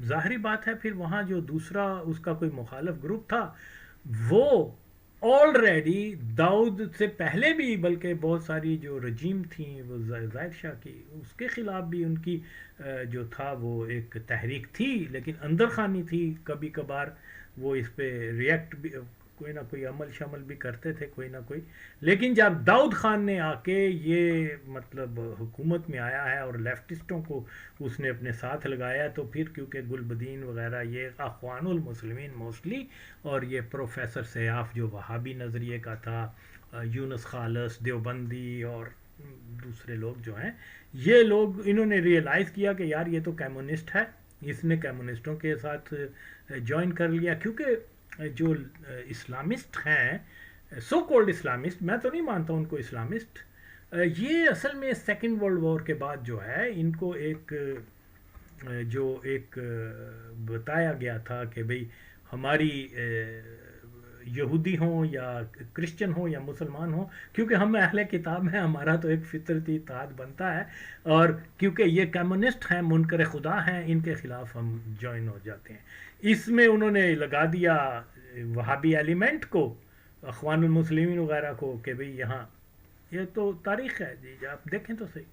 ظاہری بات ہے پھر وہاں جو دوسرا اس کا کوئی مخالف گروپ تھا وہ آلریڈی داؤد سے پہلے بھی، بلکہ بہت ساری جو رجیم تھیں وہ زاہد شاہ کی، اس کے خلاف بھی ان کی جو تھا وہ ایک تحریک تھی، لیکن اندر خانی تھی. کبھی کبھار وہ اس پہ ریئیکٹ بھی، کوئی نہ کوئی عمل شمل بھی کرتے تھے کوئی نہ کوئی. لیکن جب داؤد خان نے آ کے یہ مطلب حکومت میں آیا ہے اور لیفٹسٹوں کو اس نے اپنے ساتھ لگایا، تو پھر کیونکہ گلبدین وغیرہ یہ اخوان المسلمین موسٹلی، اور یہ پروفیسر سیاف جو وہابی نظریے کا تھا، یونس خالص دیوبندی اور دوسرے لوگ جو ہیں، یہ لوگ انہوں نے ریئلائز کیا کہ یار یہ تو کمیونسٹ ہے، اس نے کمیونسٹوں کے ساتھ جوائن کر لیا. کیونکہ جو اسلامسٹ ہیں، سو کولڈ اسلامسٹ، میں تو نہیں مانتا ان کو اسلامسٹ، یہ اصل میں سیکنڈ ورلڈ وار کے بعد جو ہے ان کو ایک بتایا گیا تھا کہ بھئی ہماری یہودی ہوں یا کرسچن ہوں یا مسلمان ہوں، کیونکہ ہم اہل کتاب ہیں، ہمارا تو ایک فطرتی اتحاد بنتا ہے، اور کیونکہ یہ کمیونسٹ ہیں، منکر خدا ہیں، ان کے خلاف ہم جوائن ہو جاتے ہیں. اس میں انہوں نے لگا دیا وہابی ایلیمنٹ کو، اخوان المسلمین وغیرہ کو، کہ بھئی یہاں یہ تو تاریخ ہے جی، آپ دیکھیں تو صحیح.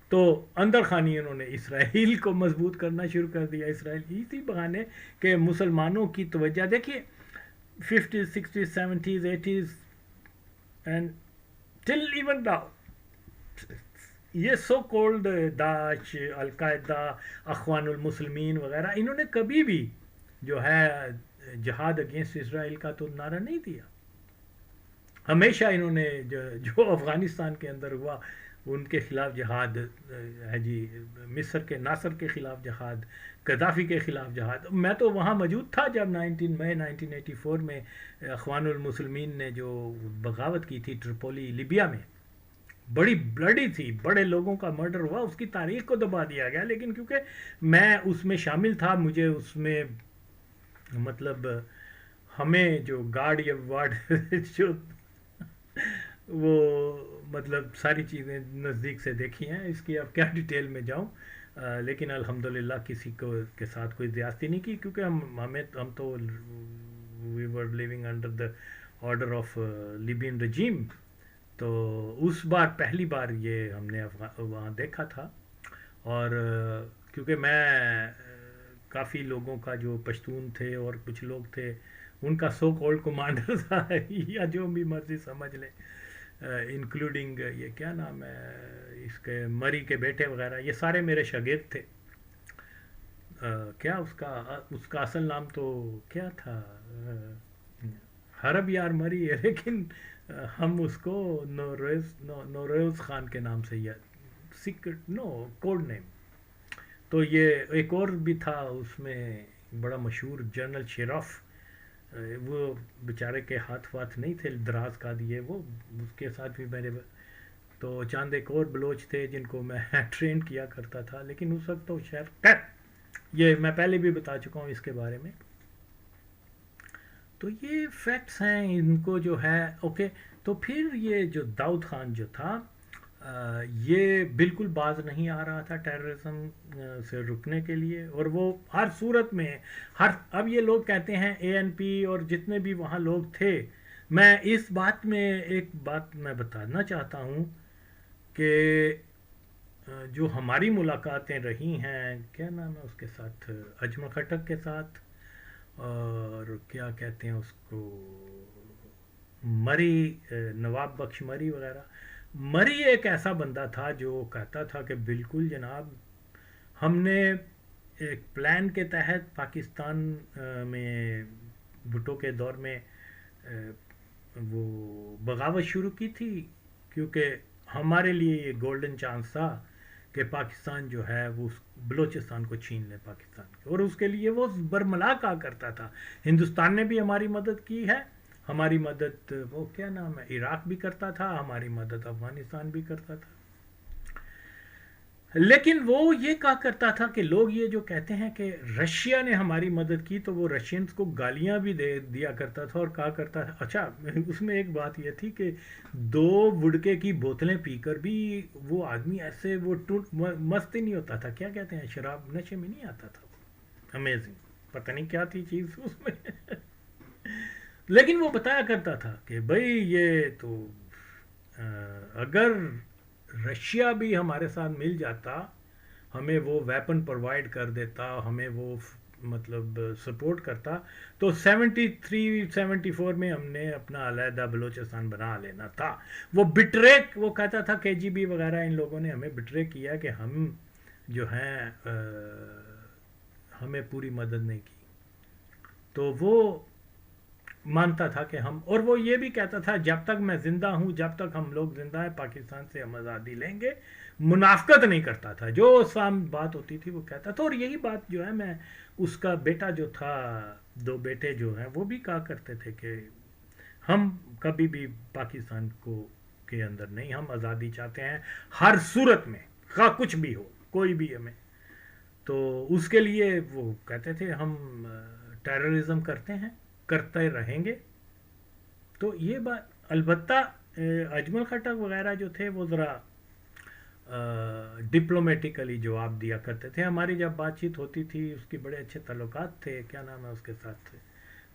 تو اندر خانی انہوں نے اسرائیل کو مضبوط کرنا شروع کر دیا. اسرائیل اسی بہانے کہ مسلمانوں کی توجہ دیکھیے 50s 60s 70s 80s and till even now, یہ سو کولڈ داعش، القاعدہ، اخوان المسلمین وغیرہ، انہوں نے کبھی بھی جو ہے جہاد اگینسٹ اسرائیل کا تو نعرہ نہیں دیا. ہمیشہ انہوں نے جو افغانستان کے اندر ہوا ان کے خلاف جہاد ہے جی، مصر کے ناصر کے خلاف جہاد، قذافی کے خلاف جہاد. میں تو وہاں موجود تھا جب 19 مئی 1984 میں اخوان المسلمین نے جو بغاوت کی تھی ٹرپولی لیبیا میں. بڑی بلڈی تھی، بڑے لوگوں کا مرڈر ہوا، اس کی تاریخ کو دبا دیا گیا. لیکن کیونکہ میں اس میں شامل تھا، مجھے اس میں مطلب ہمیں جو گارڈ یا وارڈ جو وہ مطلب ساری چیزیں نزدیک سے دیکھی ہیں، اس کی اب کیا ڈیٹیل میں جاؤں. لیکن الحمدللہ کسی کو کے ساتھ کوئی زیادتی نہیں کی، کیونکہ ہم تو we were living under the order of Libyan regime. تو اس بار پہلی بار یہ ہم نے وہاں دیکھا تھا. اور کیونکہ میں کافی لوگوں کا جو پشتون تھے اور کچھ لوگ تھے ان کا سو کولڈ کمانڈر تھا یا جو بھی مرضی سمجھ لیں، انکلوڈنگ یہ کیا نام ہے اس کے مری کے بیٹے وغیرہ، یہ سارے میرے شاگرد تھے. کیا اس کا اصل نام تو کیا تھا، حرب یار مری ہے، لیکن ہم اس کو نوروز خان کے نام سے یاد، سیکرٹ کوڈ نیم. تو یہ ایک اور بھی تھا اس میں بڑا مشہور، جنرل شیراف، وہ بیچارے کے ہاتھ نہیں تھے دراز کا دیے، وہ اس کے ساتھ بھی میرے تو چاند ایک اور بلوچ تھے جن کو میں ٹرین کیا کرتا تھا. لیکن اس وقت تو شاید یہ میں پہلے بھی بتا چکا ہوں اس کے بارے میں. تو یہ فیکٹس ہیں ان کو جو ہے. اوکے، تو پھر یہ جو داؤد خان جو تھا یہ بالکل باز نہیں آ رہا تھا ٹیررزم سے رکنے کے لیے، اور وہ ہر صورت میں اب یہ لوگ کہتے ہیں اے این پی اور جتنے بھی وہاں لوگ تھے. میں اس بات میں ایک بات میں بتانا چاہتا ہوں کہ جو ہماری ملاقاتیں رہی ہیں، کیا نام ہے اس کے ساتھ، اجمل خٹک کے ساتھ، اور کیا کہتے ہیں اس کو، مری، نواب بخش مری وغیرہ. مری ایک ایسا بندہ تھا جو کہتا تھا کہ بالکل جناب، ہم نے ایک پلان کے تحت پاکستان میں بھٹو کے دور میں وہ بغاوت شروع کی تھی، کیونکہ ہمارے لیے یہ گولڈن چانس تھا کہ پاکستان جو ہے وہ بلوچستان کو چھین لے پاکستان کے، اور اس کے لیے وہ برملا کہا کرتا تھا. ہندوستان نے بھی ہماری مدد کی ہے، ہماری مدد وہ کیا نام ہے عراق بھی کرتا تھا، ہماری مدد افغانستان بھی کرتا تھا. لیکن وہ یہ کہا کرتا تھا کہ لوگ یہ جو کہتے ہیں کہ رشیا نے ہماری مدد کی، تو وہ رشینز کو گالیاں بھی دے دیا کرتا تھا اور کہا کرتا تھا. اچھا، اس میں ایک بات یہ تھی کہ 2 وڈکے کی بوتلیں پی کر بھی وہ آدمی ایسے وہ مست ہی نہیں ہوتا تھا، کیا کہتے ہیں، شراب نشے میں نہیں آتا تھا. امیزنگ، پتہ نہیں کیا تھی چیز اس میں. لیکن وہ بتایا کرتا تھا کہ بھئی یہ تو اگر رشیا بھی ہمارے ساتھ مل جاتا، ہمیں وہ ویپن پرووائڈ کر دیتا، ہمیں وہ مطلب سپورٹ کرتا، تو 73-74 میں ہم نے اپنا علیحدہ بلوچستان بنا لینا تھا. وہ وہ کہتا تھا کے جی بی وغیرہ ان لوگوں نے ہمیں بٹرے کیا کہ ہم جو ہیں ہمیں پوری مدد نہیں کی. تو وہ مانتا تھا کہ ہم، اور وہ یہ بھی کہتا تھا جب تک میں زندہ ہوں، جب تک ہم لوگ زندہ ہیں، پاکستان سے ہم آزادی لیں گے. منافقت نہیں کرتا تھا، جو سام بات ہوتی تھی وہ کہتا تھا. اور یہی بات جو ہے، میں اس کا بیٹا جو تھا، 2 بیٹے جو ہیں، وہ بھی کہا کرتے تھے کہ ہم کبھی بھی پاکستان کے اندر نہیں، ہم آزادی چاہتے ہیں ہر صورت میں، خواہ کچھ بھی ہو، کوئی بھی ہمیں. تو اس کے لیے وہ کہتے تھے ہم ٹیررزم کرتے ہیں، کرتے رہیں گے. تو یہ بات، البتہ اجمل خٹک وغیرہ جو تھے وہ ذرا ڈپلومیٹیکلی جواب دیا کرتے تھے. ہماری جب بات چیت ہوتی تھی، اس کی بڑے اچھے تعلقات تھے، کیا نام ہے اس کے ساتھ،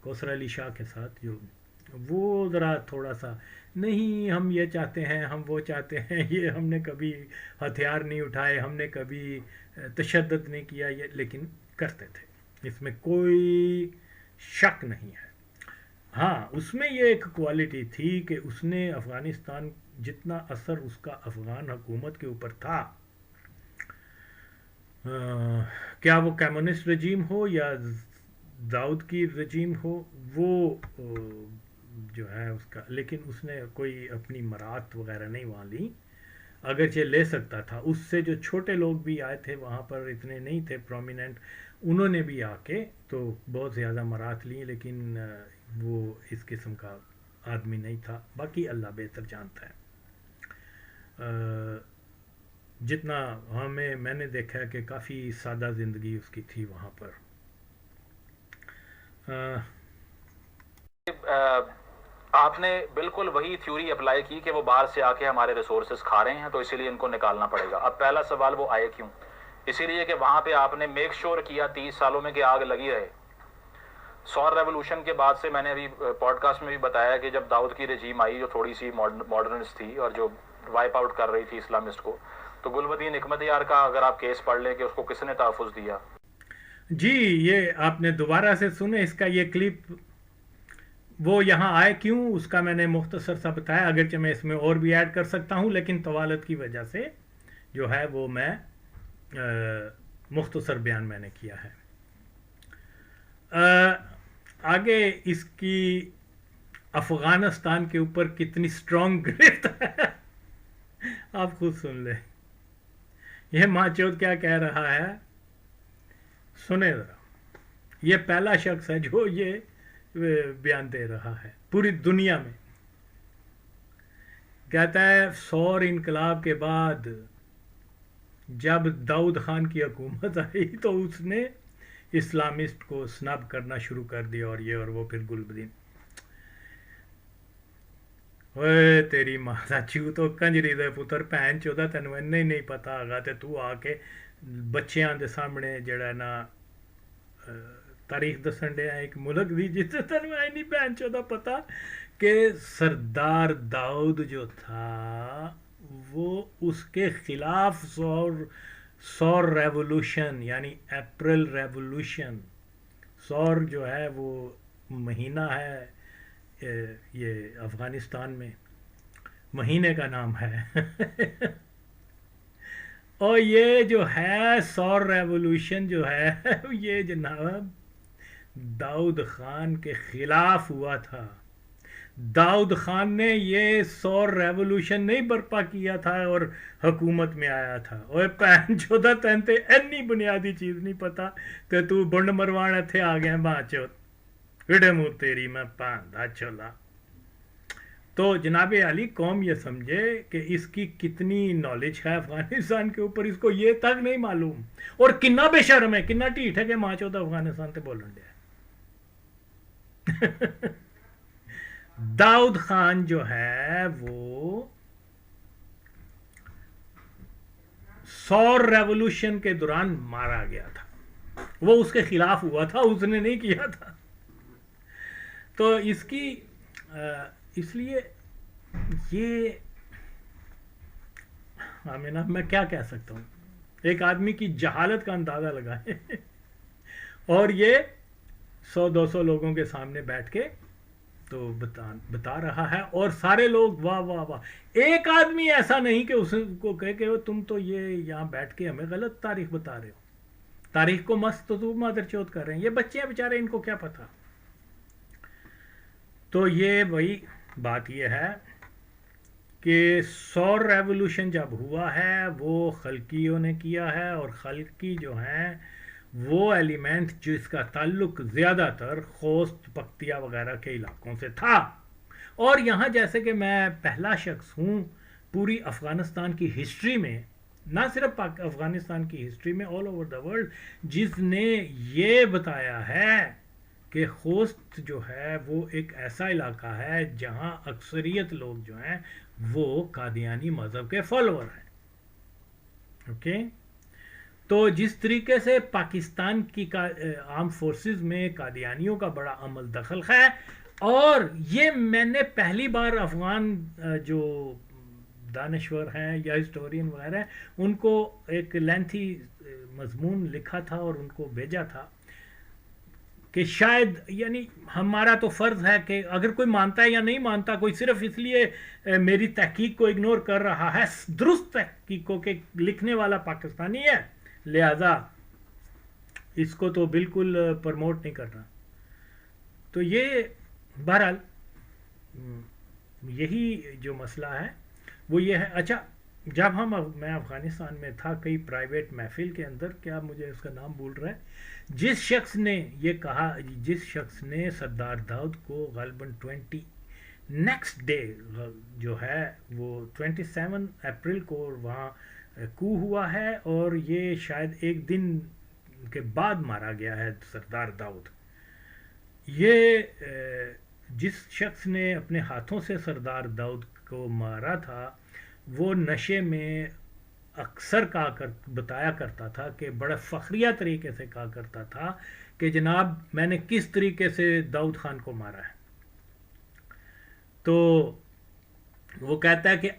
کوثر علی شاہ کے ساتھ، جو وہ ذرا تھوڑا سا نہیں، ہم یہ چاہتے ہیں، ہم وہ چاہتے ہیں، یہ ہم نے کبھی ہتھیار نہیں اٹھائے، ہم نے کبھی تشدد نہیں کیا، یہ لیکن کرتے تھے، اس میں کوئی شک نہیں ہے. ہاں، اس میں یہ ایک کوالٹی تھی کہ اس نے افغانستان، جتنا اثر اس کا افغان حکومت کے اوپر تھا، کیا وہ کمیونسٹ رجیم ہو یا داؤد کی رجیم ہو، وہ جو ہے اس کا، لیکن اس نے کوئی اپنی مرات وغیرہ نہیں وہاں لی. اگرچہ لے سکتا تھا. اس سے جو چھوٹے لوگ بھی آئے تھے وہاں پر اتنے نہیں تھے پرومیننٹ, انہوں نے بھی آ کے تو بہت زیادہ مرات لیے, لیکن وہ اس قسم کا آدمی نہیں تھا. باقی اللہ بہتر جانتا ہے. جتنا میں نے دیکھا ہے کہ کافی سادہ زندگی اس کی تھی وہاں پر. آپ نے بالکل وہی تھیوری اپلائی کی کہ وہ باہر سے آ کے ہمارے ریسورسز کھا رہے ہیں تو اسی لیے ان کو نکالنا پڑے گا. اب پہلا سوال وہ آئے کیوں؟ اسی لیے کہ وہاں پہ آپ نے میک شور کیا 30 سالوں میں کہ آگ لگی رہے. سور ریولوشن کے بعد سے میں نے ابھی پوڈ کاسٹ میں بھی بتایا کہ جب داؤد کی رجیم آئی جو تھوڑی سی ماڈرنسٹ تھی اور جو وائپ آؤٹ کر رہی تھی اسلامسٹ کو, تو گلبدین حکمت یار کا اگر آپ کیس پڑھ لیں کہ اس کو کس نے تحفظ دیا. جی یہ آپ نے دوبارہ سے سنے اس کا یہ کلپ, وہ یہاں آئے کیوں اس کا میں نے مختصر سا بتایا, اگرچہ میں اس میں اور بھی ایڈ کر سکتا ہوں لیکن طوالت کی وجہ سے جو ہے وہ میں مختصر بیان میں نے کیا ہے. آگے اس کی افغانستان کے اوپر کتنی سٹرونگ گرفت ہے آپ خود سن لیں. یہ ماچود کیا کہہ رہا ہے سنیں ذرا. یہ پہلا شخص ہے جو یہ بیان دے رہا ہے پوری دنیا میں. کہتا ہے سور انقلاب کے بعد جب داؤد خان کی حکومت آئی تو اس نے اسلامسٹ کو سنب کرنا شروع کر دیا اور یہ اور وہ. پھر گلبدین اوے تیری ماں چیو تو کنجری دے پتر بھین چودا تینوں اینا ہی نہیں پتا آگا تے تو آ کے بچیاں دے سامنے جڑا نا تاریخ دسن دیا ایک ملک دی جس تینوں اے نہیں بہن چودا پتا کہ سردار داؤد جو تھا وہ اس کے خلاف سور ریولوشن یعنی اپریل ریولوشن. سور جو ہے وہ مہینہ ہے یہ افغانستان میں مہینے کا نام ہے اور یہ جو ہے سور ریولوشن جو ہے یہ جناب داؤد خان کے خلاف ہوا تھا. داؤد خان نے یہ سور ریولوشن نہیں برپا کیا تھا اور حکومت میں آیا تھا. اور پہن چودہ تینتے اینی بنیادی چیز نہیں پتا کہ تو بنڈ مروان تھے آ گئے ماں چود وڈے منہ تیری میں پاندھا چولا. تو جناب علی قوم یہ سمجھے کہ اس کی کتنی نالج ہے افغانستان کے اوپر, اس کو یہ تک نہیں معلوم. اور کنا بے شرم ہے کنا ٹھیٹ ہے کہ ماں چودہ افغانستان تے بولن دیا. داؤد خان جو ہے وہ سور ریولوشن کے دوران مارا گیا تھا. وہ اس کے خلاف ہوا تھا, اس نے نہیں کیا تھا. تو اس کی اس لیے یہ آمینہ میں کیا کہہ سکتا ہوں, ایک آدمی کی جہالت کا اندازہ لگائے اور یہ 100-200 لوگوں کے سامنے بیٹھ کے تو بتا رہا ہے اور سارے لوگ واہ واہ واہ. ایک آدمی ایسا نہیں کہ اس کو کہے کہ تم تو یہ یہاں بیٹھ کے ہمیں غلط تاریخ بتا رہے ہو, تاریخ کو مست تو مادر چوت کر رہے ہیں. یہ بچے ہیں بیچارے, ان کو کیا پتا. تو یہ وہی بات یہ ہے کہ سور ریولوشن جب ہوا ہے وہ خلقیوں نے کیا ہے, اور خلقی جو ہیں وہ ایلیمنٹ جس کا تعلق زیادہ تر خوست پختیا وغیرہ کے علاقوں سے تھا. اور یہاں جیسے کہ میں پہلا شخص ہوں پوری افغانستان کی ہسٹری میں, نہ صرف افغانستان کی ہسٹری میں, آل اوور دا ورلڈ, جس نے یہ بتایا ہے کہ خوست جو ہے وہ ایک ایسا علاقہ ہے جہاں اکثریت لوگ جو ہیں وہ قادیانی مذہب کے فالوور ہیں. اوکے, تو جس طریقے سے پاکستان کی آرم فورسز میں قادیانیوں کا بڑا عمل دخل ہے, اور یہ میں نے پہلی بار افغان جو دانشور ہیں یا ہسٹورین وغیرہ ہیں ان کو ایک لینتھی مضمون لکھا تھا اور ان کو بھیجا تھا کہ شاید یعنی ہمارا تو فرض ہے کہ اگر کوئی مانتا ہے یا نہیں مانتا, کوئی صرف اس لیے میری تحقیق کو اگنور کر رہا ہے, درست تحقیق کو کہ لکھنے والا پاکستانی ہے لہذا اس کو تو بالکل پرموٹ نہیں کرنا. تو یہ بہرحال یہی جو مسئلہ ہے وہ یہ ہے. اچھا جب میں افغانستان میں تھا کئی پرائیویٹ محفل کے اندر، کیا مجھے اس کا نام بھول رہا ہے، جس شخص نے یہ کہا، جس شخص نے سردار داؤد کو غالباً نیکسٹ ڈے جو ہے وہ 27 اپریل کو وہاں کو ہوا ہے، اور یہ شاید ایک دن کے بعد مارا گیا ہے سردار داؤد. یہ جس شخص نے اپنے ہاتھوں سے سردار داؤد کو مارا تھا، وہ نشے میں اکثر بتایا کرتا تھا کہ بڑا فخریہ طریقے سے کہا کرتا تھا کہ جناب میں نے کس طریقے سے داؤد خان کو مارا ہے. تو وہ کہتا ہے کہ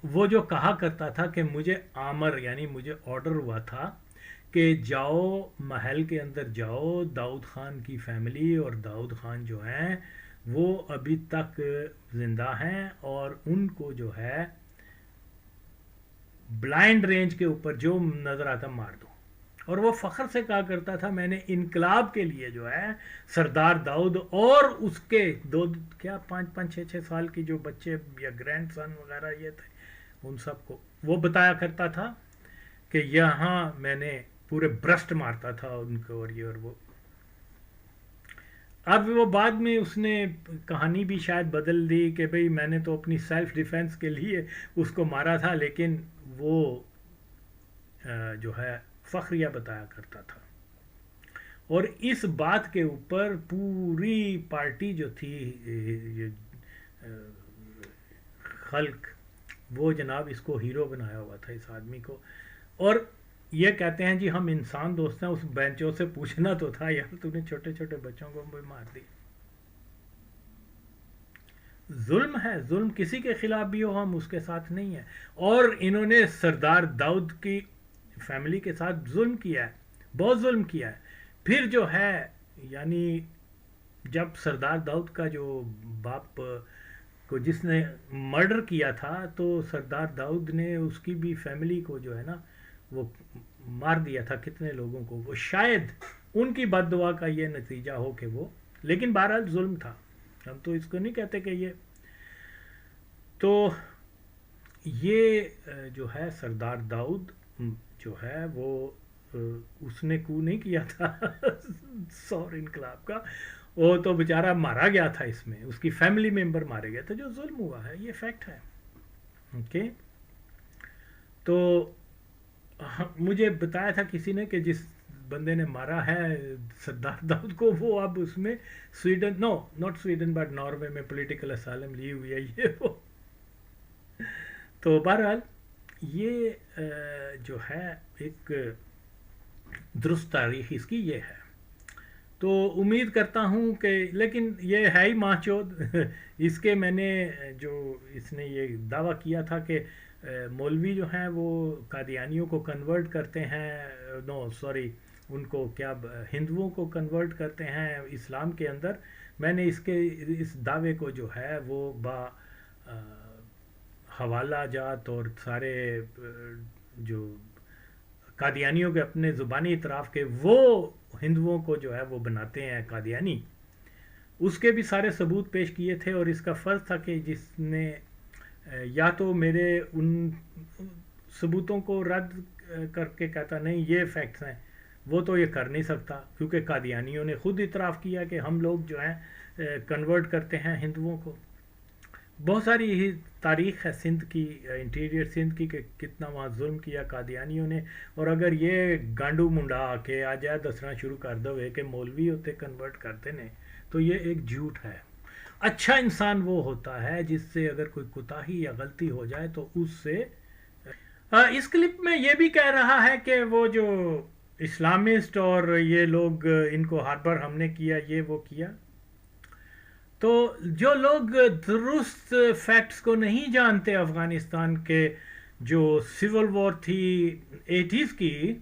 وہ جو کہا کرتا تھا کہ مجھے آمر یعنی مجھے آرڈر ہوا تھا کہ جاؤ محل کے اندر جاؤ، داؤد خان کی فیملی اور داؤد خان جو ہیں وہ ابھی تک زندہ ہیں، اور ان کو جو ہے بلائنڈ رینج کے اوپر جو نظر آتا مار دو. اور وہ فخر سے کہا کرتا تھا میں نے انقلاب کے لیے جو ہے سردار داؤد اور اس کے 5-6 سال کی جو بچے یا گرینڈ سن وغیرہ یہ تھے ان سب کو وہ بتایا کرتا تھا کہ یہاں میں نے پورے برسٹ مارتا تھا ان کو، اور یہ اور وہ. اب وہ بعد میں اس نے کہانی بھی شاید بدل دی کہ بھئی میں نے تو اپنی سیلف ڈیفenس کے لیے اس کو مارا تھا، لیکن وہ جو ہے فخریہ بتایا کرتا تھا. اور اس بات کے اوپر پوری پارٹی جو تھی خلق، وہ جناب اس کو ہیرو بنایا ہوا تھا اس آدمی کو. اور یہ کہتے ہیں جی ہم انسان دوست ہیں، اس بینچوں سے پوچھنا تو تھا یار تو نے چھوٹے چھوٹے بچوں کو مار دی. ظلم ہے، ظلم کسی کے خلاف بھی ہو ہم اس کے ساتھ نہیں ہیں. اور انہوں نے سردار داؤد کی فیملی کے ساتھ ظلم کیا ہے، بہت ظلم کیا ہے. پھر جو ہے یعنی جب سردار داؤد کا جو باپ کو جس نے مرڈر کیا تھا، تو سردار داؤد نے اس کی بھی فیملی کو جو ہے نا وہ مار دیا تھا کتنے لوگوں کو. وہ شاید ان کی بد دعا کا یہ نتیجہ ہو کہ وہ، لیکن بہرحال ظلم تھا، ہم تو اس کو نہیں کہتے کہ یہ. تو یہ جو ہے سردار داؤد جو ہے وہ اس نے کو نہیں کیا تھا سور انقلاب کا، وہ تو بیچارہ مارا گیا تھا، اس میں اس کی فیملی ممبر مارے گئے تھے. جو ظلم ہوا ہے یہ فیکٹ ہے. اوکے، تو مجھے بتایا تھا کسی نے کہ جس بندے نے مارا ہے سردار داؤد کو، وہ اب اس میں Sweden, no not Sweden but Norway میں پولیٹیکل اسائلم لی ہوئی ہے یہ وہ. تو بہرحال یہ جو ہے ایک درست تاریخ اس کی یہ ہے. تو امید کرتا ہوں کہ، لیکن یہ ہے ہی ماہ چود اس کے میں نے جو اس نے یہ دعویٰ کیا تھا کہ مولوی جو ہیں وہ قادیانیوں کو کنورٹ کرتے ہیں، ان کو کیا ہندوؤں کو کنورٹ کرتے ہیں اسلام کے اندر. میں نے اس دعوے کو جو ہے وہ با حوالہ جات اور سارے جو قادیانیوں کے اپنے زبانی اعتراف کے وہ ہندوؤں کو جو ہے وہ بناتے ہیں قادیانی، اس کے بھی سارے ثبوت پیش کیے تھے. اور اس کا فرض تھا کہ جس نے یا تو میرے ان ثبوتوں کو رد کر کے کہتا نہیں یہ فیکٹس ہیں، وہ تو یہ کر نہیں سکتا کیونکہ قادیانیوں نے خود اعتراف کیا کہ ہم لوگ جو ہیں کنورٹ کرتے ہیں ہندوؤں کو. بہت ساری یہی تاریخ ہے سندھ کی، انٹیریئر سندھ کی، کہ کتنا وہاں ظلم کیا قادیانیوں نے. اور اگر یہ گانڈو منڈا آ کے آ جائے دسنا شروع کر دو کہ مولوی ہوتے کنورٹ کرتے نے، تو یہ ایک جھوٹ ہے. اچھا انسان وہ ہوتا ہے جس سے اگر کوئی کوتاہی یا غلطی ہو جائے تو اس سے. اس کلپ میں یہ بھی کہہ رہا ہے کہ وہ جو اسلامسٹ اور یہ لوگ ان کو ہاربر ہم نے کیا، یہ وہ کیا. تو جو لوگ درست فیکٹس کو نہیں جانتے افغانستان کے جو سول وار تھی 80s کی،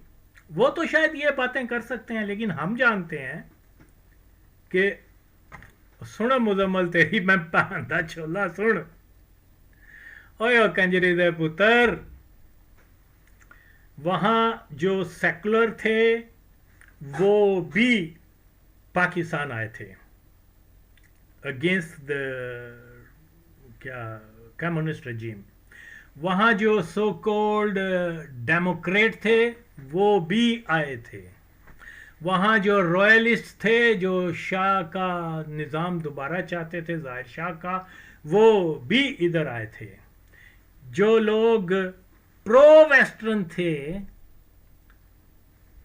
وہ تو شاید یہ باتیں کر سکتے ہیں، لیکن ہم جانتے ہیں کہ سن مزمل تیری میں پہندا چھولا سن، اوے کنجری دے پتر، وہاں جو سیکولر تھے وہ بھی پاکستان آئے تھے اگینسٹ دا کیا کمیونسٹ رجیم. وہاں جو سو کولڈ ڈیموکریٹ تھے وہ بھی آئے تھے، وہاں جو رائلسٹ تھے جو شاہ کا نظام دوبارہ چاہتے تھے، ظاہر شاہ کا، وہ بھی ادھر آئے تھے، جو لوگ پرو ویسٹرن تھے،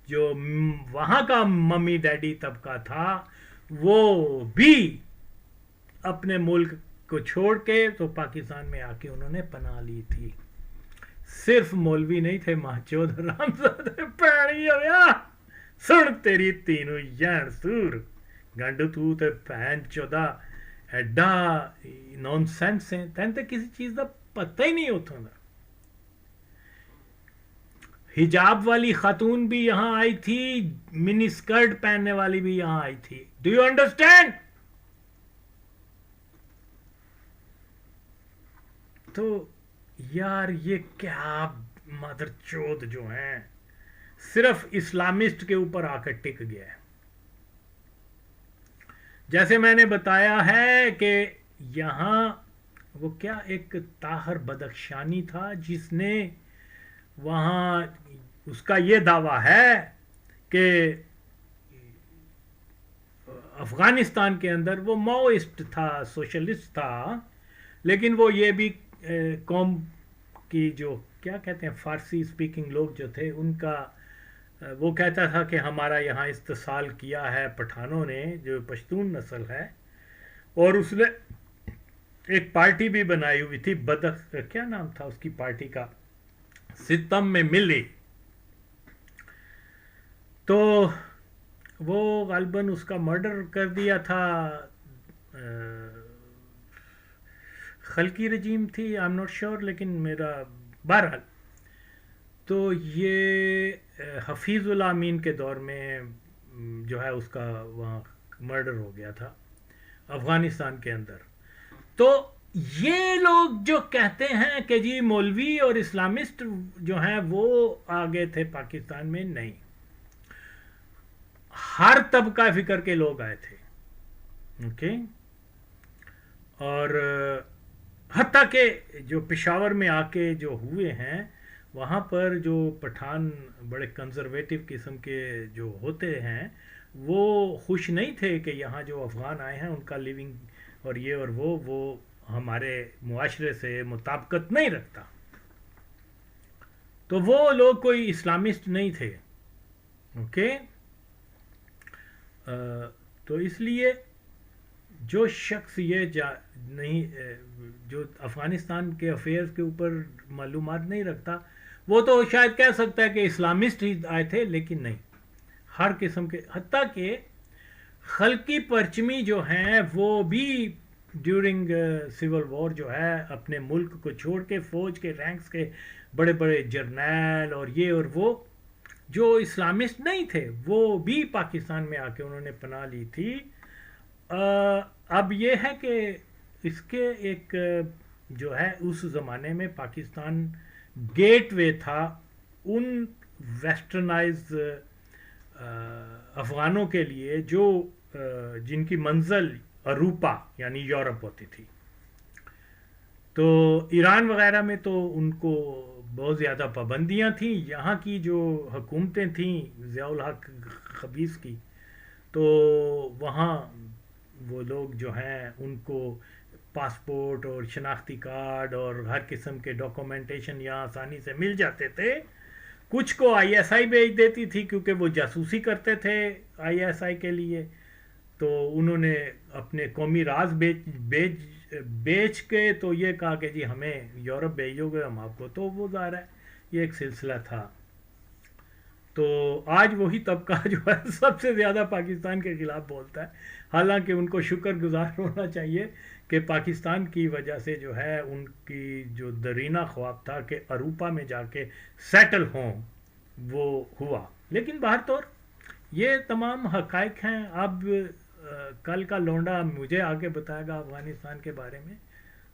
جو وہاں کا ممی ڈیڈی طبقہ تھا، وہ بھی اپنے ملک کو چھوڑ کے تو پاکستان میں آ کے انہوں نے پناہ لی تھی۔ صرف مولوی نہیں تھے، ماچود حرامزادے پیڑی ہویا سن تیری تینوں یان سور گنڈ تو تے پہن چودہ ایڈا نون سینس ہیں، تین تے کسی چیز دا پتہ ہی نہیں ہوتا تھا۔ حجاب والی خاتون بھی یہاں آئی تھی، منی اسکرٹ پہننے والی بھی یہاں آئی تھی۔ Do you understand? تو یار یہ کیا مادر چود جو ہیں، صرف اسلامسٹ کے اوپر آ کر ٹک گیا ہے۔ جیسے میں نے بتایا ہے کہ یہاں وہ کیا ایک طاہر بدخشانی تھا جس نے وہاں، اس کا یہ دعویٰ ہے کہ افغانستان کے اندر وہ ماؤسٹ تھا، سوشلسٹ تھا، لیکن وہ یہ بھی قوم کی جو کیا کہتے ہیں فارسی اسپیکنگ لوگ جو تھے ان کا، وہ کہتا تھا کہ ہمارا یہاں استحصال کیا ہے پٹھانوں نے، جو پشتون نسل ہے، اور اس نے ایک پارٹی بھی بنائی ہوئی تھی، کیا نام تھا اس کی پارٹی کا، ستم میں ملی، تو وہ غالباً اس کا مرڈر کر دیا تھا، خلقی رجیم تھی، آئی ایم ناٹ شیور، لیکن میرا بہرحال تو یہ حفیظ اللہ امین کے دور میں جو ہے اس کا وہاں مرڈر ہو گیا تھا افغانستان کے اندر۔ تو یہ لوگ جو کہتے ہیں کہ جی مولوی اور اسلامسٹ جو ہیں وہ آگے تھے پاکستان میں، نہیں، ہر طبقہ فکر کے لوگ آئے تھے، اوکے، اور حتیٰ کہ جو پشاور میں آ کے جو ہوئے ہیں وہاں پر جو پٹھان بڑے کنزرویٹو قسم کے جو ہوتے ہیں وہ خوش نہیں تھے کہ یہاں جو افغان آئے ہیں ان کا لیونگ اور یہ اور وہ ہمارے معاشرے سے مطابقت نہیں رکھتا، تو وہ لوگ کوئی اسلامسٹ نہیں تھے، اوکے۔ تو اس لیے جو شخص یہ جو افغانستان کے افیئرز کے اوپر معلومات نہیں رکھتا وہ تو شاید کہہ سکتا ہے کہ اسلامسٹ ہی آئے تھے، لیکن نہیں، ہر قسم کے، حتیٰ کہ خلقی پرچمی جو ہیں وہ بھی ڈیورنگ سول وار جو ہے اپنے ملک کو چھوڑ کے فوج کے رینکس کے بڑے بڑے جرنیل اور یہ اور وہ جو اسلامسٹ نہیں تھے وہ بھی پاکستان میں آ کے انہوں نے پناہ لی تھی۔ اب یہ ہے کہ اس کے ایک جو ہے اس زمانے میں پاکستان گیٹ وے تھا ان ویسٹرنائز افغانوں کے لیے جو جن کی منزل اروپا یعنی یورپ ہوتی تھی۔ تو ایران وغیرہ میں تو ان کو بہت زیادہ پابندیاں تھیں، یہاں کی جو حکومتیں تھیں ضیاء الحق خبیث کی، تو وہاں وہ لوگ جو ہیں ان کو پاسپورٹ اور شناختی کارڈ اور ہر قسم کے ڈاکومنٹیشن یہاں آسانی سے مل جاتے تھے۔ کچھ کو آئی ایس آئی بھیج دیتی تھی کیونکہ وہ جاسوسی کرتے تھے آئی ایس آئی کے لیے، تو انہوں نے اپنے قومی راز بیچ کے تو یہ کہا کہ جی ہمیں یورپ بھیجو گے ہم آپ کو، تو وہ ظاہر ہے یہ ایک سلسلہ تھا۔ تو آج وہی طبقہ جو ہے سب سے زیادہ پاکستان کے خلاف بولتا ہے، حالانکہ ان کو شکر گزار ہونا چاہیے کہ پاکستان کی وجہ سے جو ہے ان کی جو درینہ خواب تھا کہ اروپا میں جا کے سیٹل ہوں وہ ہوا۔ لیکن باہر طور یہ تمام حقائق ہیں۔ اب کل کا لونڈا مجھے آگے بتائے گا افغانستان کے بارے میں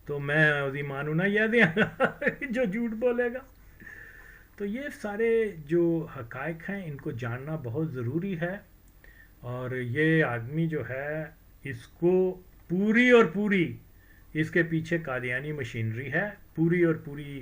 تو میں عظیم مانوں نا یاد جو جھوٹ بولے گا۔ تو یہ سارے جو حقائق ہیں ان کو جاننا بہت ضروری ہے، اور یہ آدمی جو ہے اس کو پوری اور پوری اس کے پیچھے قادیانی مشینری ہے، پوری اور پوری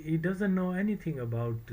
he doesn't know anything about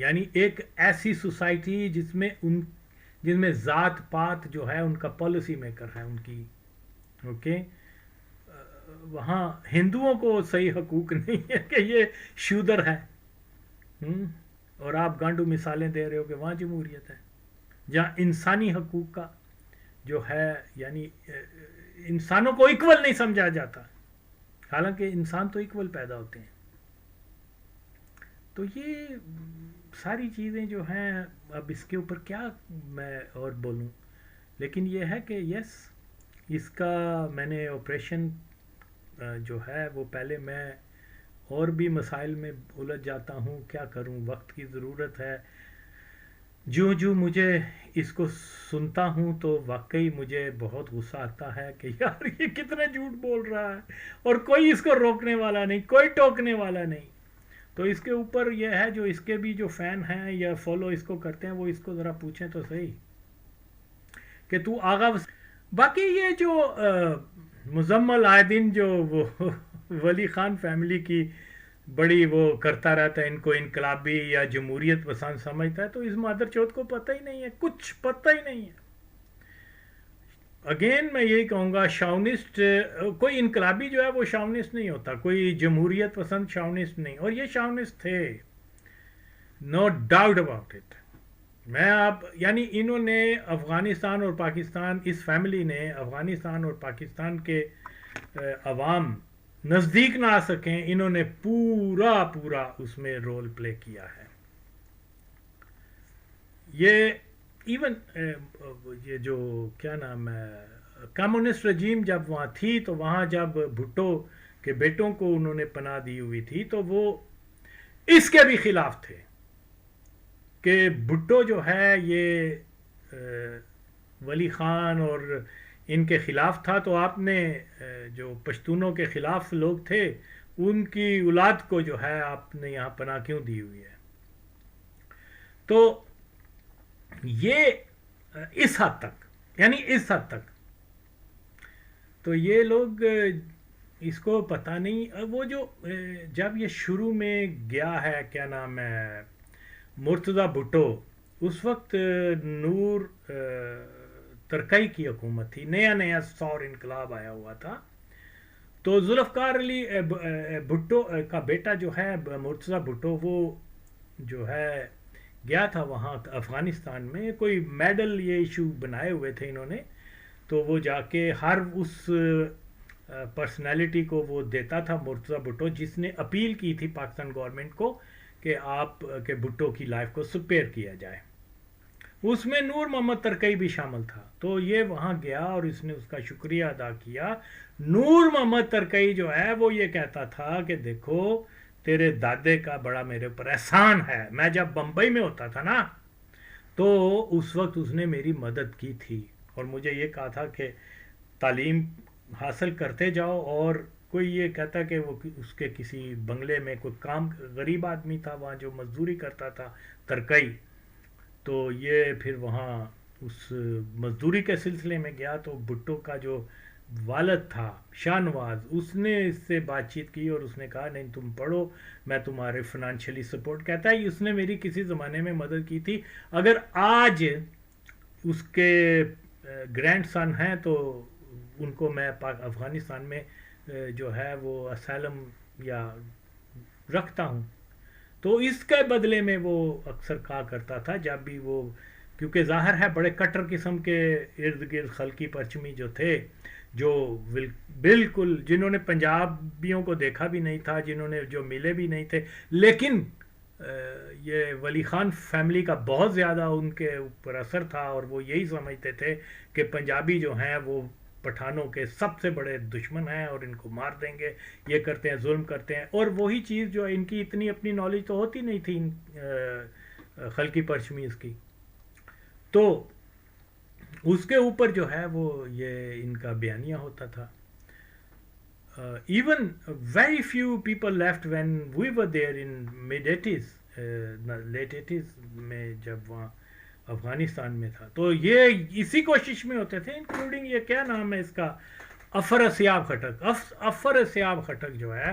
یعنی ایک ایسی سوسائٹی جس میں ذات پات جو ہے ان کا پالیسی میکر ہے ان کی، اوکے، وہاں ہندوؤں کو صحیح حقوق نہیں ہے کہ یہ شودر ہے، اور آپ گانڈو مثالیں دے رہے ہو کہ وہاں جمہوریت ہے، جہاں انسانی حقوق کا جو ہے یعنی انسانوں کو ایکول نہیں سمجھا جاتا، حالانکہ انسان تو ایکول پیدا ہوتے ہیں۔ تو یہ ساری چیزیں جو ہیں، اب اس کے اوپر کیا میں اور بولوں، لیکن یہ ہے کہ یس، اس کا میں نے آپریشن جو ہے وہ پہلے میں اور بھی مسائل میں الجھ جاتا ہوں، کیا کروں، وقت کی ضرورت ہے۔ جو مجھے اس کو سنتا ہوں تو واقعی مجھے بہت غصہ آتا ہے کہ یار یہ کتنا جھوٹ بول رہا ہے، اور کوئی اس کو روکنے والا نہیں، کوئی ٹوکنے والا نہیں۔ تو اس کے اوپر یہ ہے، جو اس کے بھی جو فین ہیں یا فالو اس کو کرتے ہیں، وہ اس کو ذرا پوچھیں تو صحیح کہ تو آغا۔ باقی یہ جو مزمل آئے دن جو وہ ولی خان فیملی کی بڑی وہ کرتا رہتا ہے، ان کو انقلابی یا جمہوریت پسند سمجھتا ہے، تو اس مادر چوت کو پتہ ہی نہیں ہے، کچھ پتہ ہی نہیں ہے۔ اگین میں یہی کہوں گا، شاونسٹ کوئی انقلابی جو ہے وہ شاونسٹ نہیں ہوتا، کوئی جمہوریت پسند شاونسٹ نہیں، اور یہ شاونسٹ تھے، نو ڈاؤٹ اباؤٹ اٹ۔ میں آپ یعنی انہوں نے افغانستان اور پاکستان، اس فیملی نے افغانستان اور پاکستان کے عوام نزدیک نہ آ سکیں، انہوں نے پورا اس میں رول پلے کیا ہے۔ یہ ایون یہ جو کیا نام ہے، کمیونسٹ رجیم جب وہاں تھی، تو وہاں جب بھٹو کے بیٹوں کو انہوں نے پناہ دی ہوئی تھی، تو وہ اس کے بھی خلاف تھے کہ بھٹو جو ہے یہ ولی خان اور ان کے خلاف تھا، تو آپ نے جو پشتونوں کے خلاف لوگ تھے ان کی اولاد کو جو ہے آپ نے یہاں پناہ کیوں دی ہوئی ہے؟ تو یہ اس حد تک، یعنی اس حد تک تو یہ لوگ اس کو پتہ نہیں۔ وہ جو جب یہ شروع میں گیا ہے، کیا نام ہے، مرتضی بھٹو، اس وقت نور ترکئی کی حکومت تھی، نیا سور انقلاب آیا ہوا تھا، تو ذوالفقار علی بھٹو کا بیٹا جو ہے مرتضی بھٹو، وہ جو ہے گیا تھا وہاں افغانستان میں، کوئی میڈل یہ ایشو بنائے ہوئے تھے انہوں نے، تو وہ جا کے ہر اس پرسنالٹی کو وہ دیتا تھا مرتضی بھٹو، جس نے اپیل کی تھی پاکستان گورنمنٹ کو کہ آپ کے بھٹو کی لائف کو سپیئر کیا جائے۔ اس میں نور محمد ترکئی بھی شامل تھا، تو یہ وہاں گیا اور اس نے اس کا شکریہ ادا کیا۔ نور محمد ترکئی جو ہے وہ یہ کہتا تھا کہ دیکھو تیرے دادے کا بڑا میرے اوپر احسان ہے، میں جب بمبئی میں ہوتا تھا نا تو اس وقت اس نے میری مدد کی تھی، اور مجھے یہ کہا تھا کہ تعلیم حاصل کرتے جاؤ، اور کوئی یہ کہتا کہ وہ اس کے کسی بنگلے میں کوئی کام، غریب آدمی تھا وہاں جو مزدوری کرتا تھا ترکئی، تو یہ پھر وہاں اس مزدوری کے سلسلے میں گیا، تو بھٹو کا جو والد تھا شاہ نواز، اس نے اس سے بات چیت کی اور اس نے کہا نہیں تم پڑھو، میں تمہارے فنانشلی سپورٹ، کہتا ہے اس نے میری کسی زمانے میں مدد کی تھی، اگر آج اس کے گرینڈ سن ہیں تو ان کو میں افغانستان میں جو ہے وہ اسائلم یا رکھتا ہوں۔ تو اس کے بدلے میں وہ اکثر کہا کرتا تھا جب بھی وہ، کیونکہ ظاہر ہے بڑے کٹر قسم کے ارد گرد خلقی پرچمی جو تھے، جو بالکل جنہوں نے پنجابیوں کو دیکھا بھی نہیں تھا، جنہوں نے جو ملے بھی نہیں تھے، لیکن یہ ولی خان فیملی کا بہت زیادہ ان کے اوپر اثر تھا، اور وہ یہی سمجھتے تھے کہ پنجابی جو ہیں وہ پٹھانوں کے سب سے بڑے دشمن ہیں اور ان کو مار دیں گے، یہ کرتے ہیں، ظلم کرتے ہیں، اور وہی چیز جو ان کی اتنی اپنی نالج تو ہوتی نہیں تھی خلقی پرچمیز کی، تو اس کے اوپر جو ہے وہ یہ ان کا بیانیہ ہوتا تھا۔ Even very few people left when we were there in mid 80s late 80s میں جب وہاں افغانستان میں تھا، تو یہ اسی کوشش میں ہوتے تھے، انکلوڈنگ یہ کیا نام ہے اس کا، افر سیاب خٹک جو ہے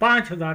5000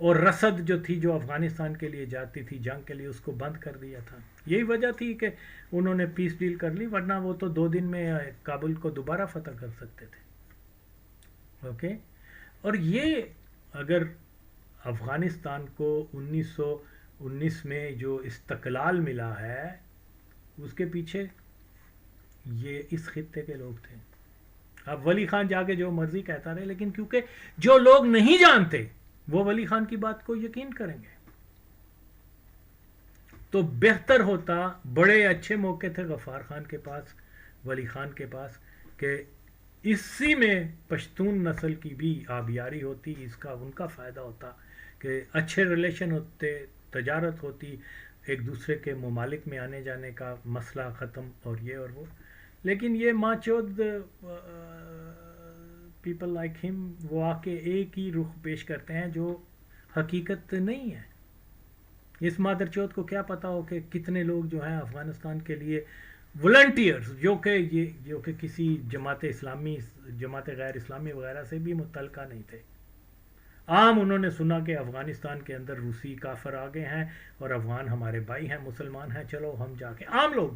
اور رسد جو تھی جو افغانستان کے لیے جاتی تھی جنگ کے لیے اس کو بند کر دیا تھا. یہی وجہ تھی کہ انہوں نے پیس ڈیل کر لی, ورنہ وہ تو 2 دن میں کابل کو دوبارہ فتح کر سکتے تھے. اوکے. اور یہ اگر افغانستان کو 1919 میں جو استقلال ملا ہے اس کے پیچھے یہ اس خطے کے لوگ تھے. اب ولی خان جا کے جو مرضی کہتا رہے, لیکن کیونکہ جو لوگ نہیں جانتے وہ ولی خان کی بات کو یقین کریں گے. تو بہتر ہوتا, بڑے اچھے موقع تھے غفار خان کے پاس, ولی خان کے پاس, کہ اسی میں پشتون نسل کی بھی آبیاری ہوتی, اس کا ان کا فائدہ ہوتا, کہ اچھے ریلیشن ہوتے, تجارت ہوتی, ایک دوسرے کے ممالک میں آنے جانے کا مسئلہ ختم, اور یہ اور وہ. لیکن یہ ماں چود پیپل لائک ہم وہ آ کے ایک ہی رخ پیش کرتے ہیں جو حقیقت نہیں ہے. اس مادر چود کو کیا پتا ہو کہ کتنے لوگ جو ہیں افغانستان کے لیے والنٹیئرز, جو کہ کسی جماعت اسلامی, جماعت غیر اسلامی وغیرہ سے بھی متعلقہ نہیں تھے. عام انہوں نے سنا کہ افغانستان کے اندر روسی کافر آ گئے ہیں اور افغان ہمارے بھائی ہیں, مسلمان ہیں, چلو ہم جا کے, عام لوگ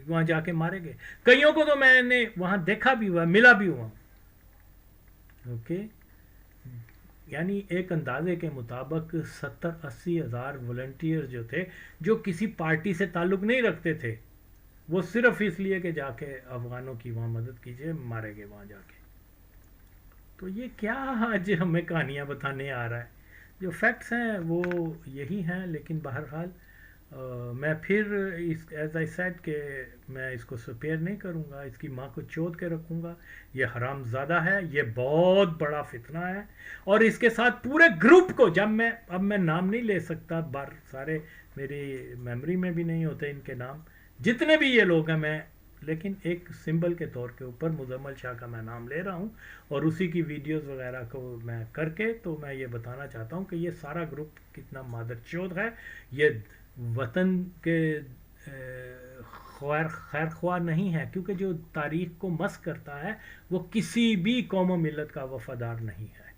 وہاں جا کے مارے گئے. کئیوں کو تو میں نے وہاں دیکھا بھی ہوا, ملا بھی ہوا. اوکے. یعنی ایک اندازے کے مطابق 70-80 ہزار والنٹیئر جو تھے, جو کسی پارٹی سے تعلق نہیں رکھتے تھے, وہ صرف اس لیے کہ جا کے افغانوں کی وہاں مدد کیجئے, مارے گئے وہاں جا کے. تو یہ کیا آج ہمیں کہانیاں بتانے آ رہا ہے؟ جو فیکٹس ہیں وہ یہی ہیں. لیکن بہرحال میں پھر ایز آئی سیڈ کہ میں اس کو سپیئر نہیں کروں گا, اس کی ماں کو چود کے رکھوں گا. یہ حرام زادہ ہے, یہ بہت بڑا فتنہ ہے, اور اس کے ساتھ پورے گروپ کو, اب میں نام نہیں لے سکتا, سارے میری میموری میں بھی نہیں ہوتے ان کے نام, جتنے بھی یہ لوگ ہیں, میں لیکن ایک سمبل کے طور کے اوپر مزمل شاہ کا میں نام لے رہا ہوں, اور اسی کی ویڈیوز وغیرہ کو میں کر کے تو میں یہ بتانا چاہتا ہوں کہ یہ سارا گروپ کتنا مادر چود ہے. یہ وطن کے خیر خواہ نہیں ہے, کیونکہ جو تاریخ کو مس کرتا ہے وہ کسی بھی قوم و ملت کا وفادار نہیں ہے.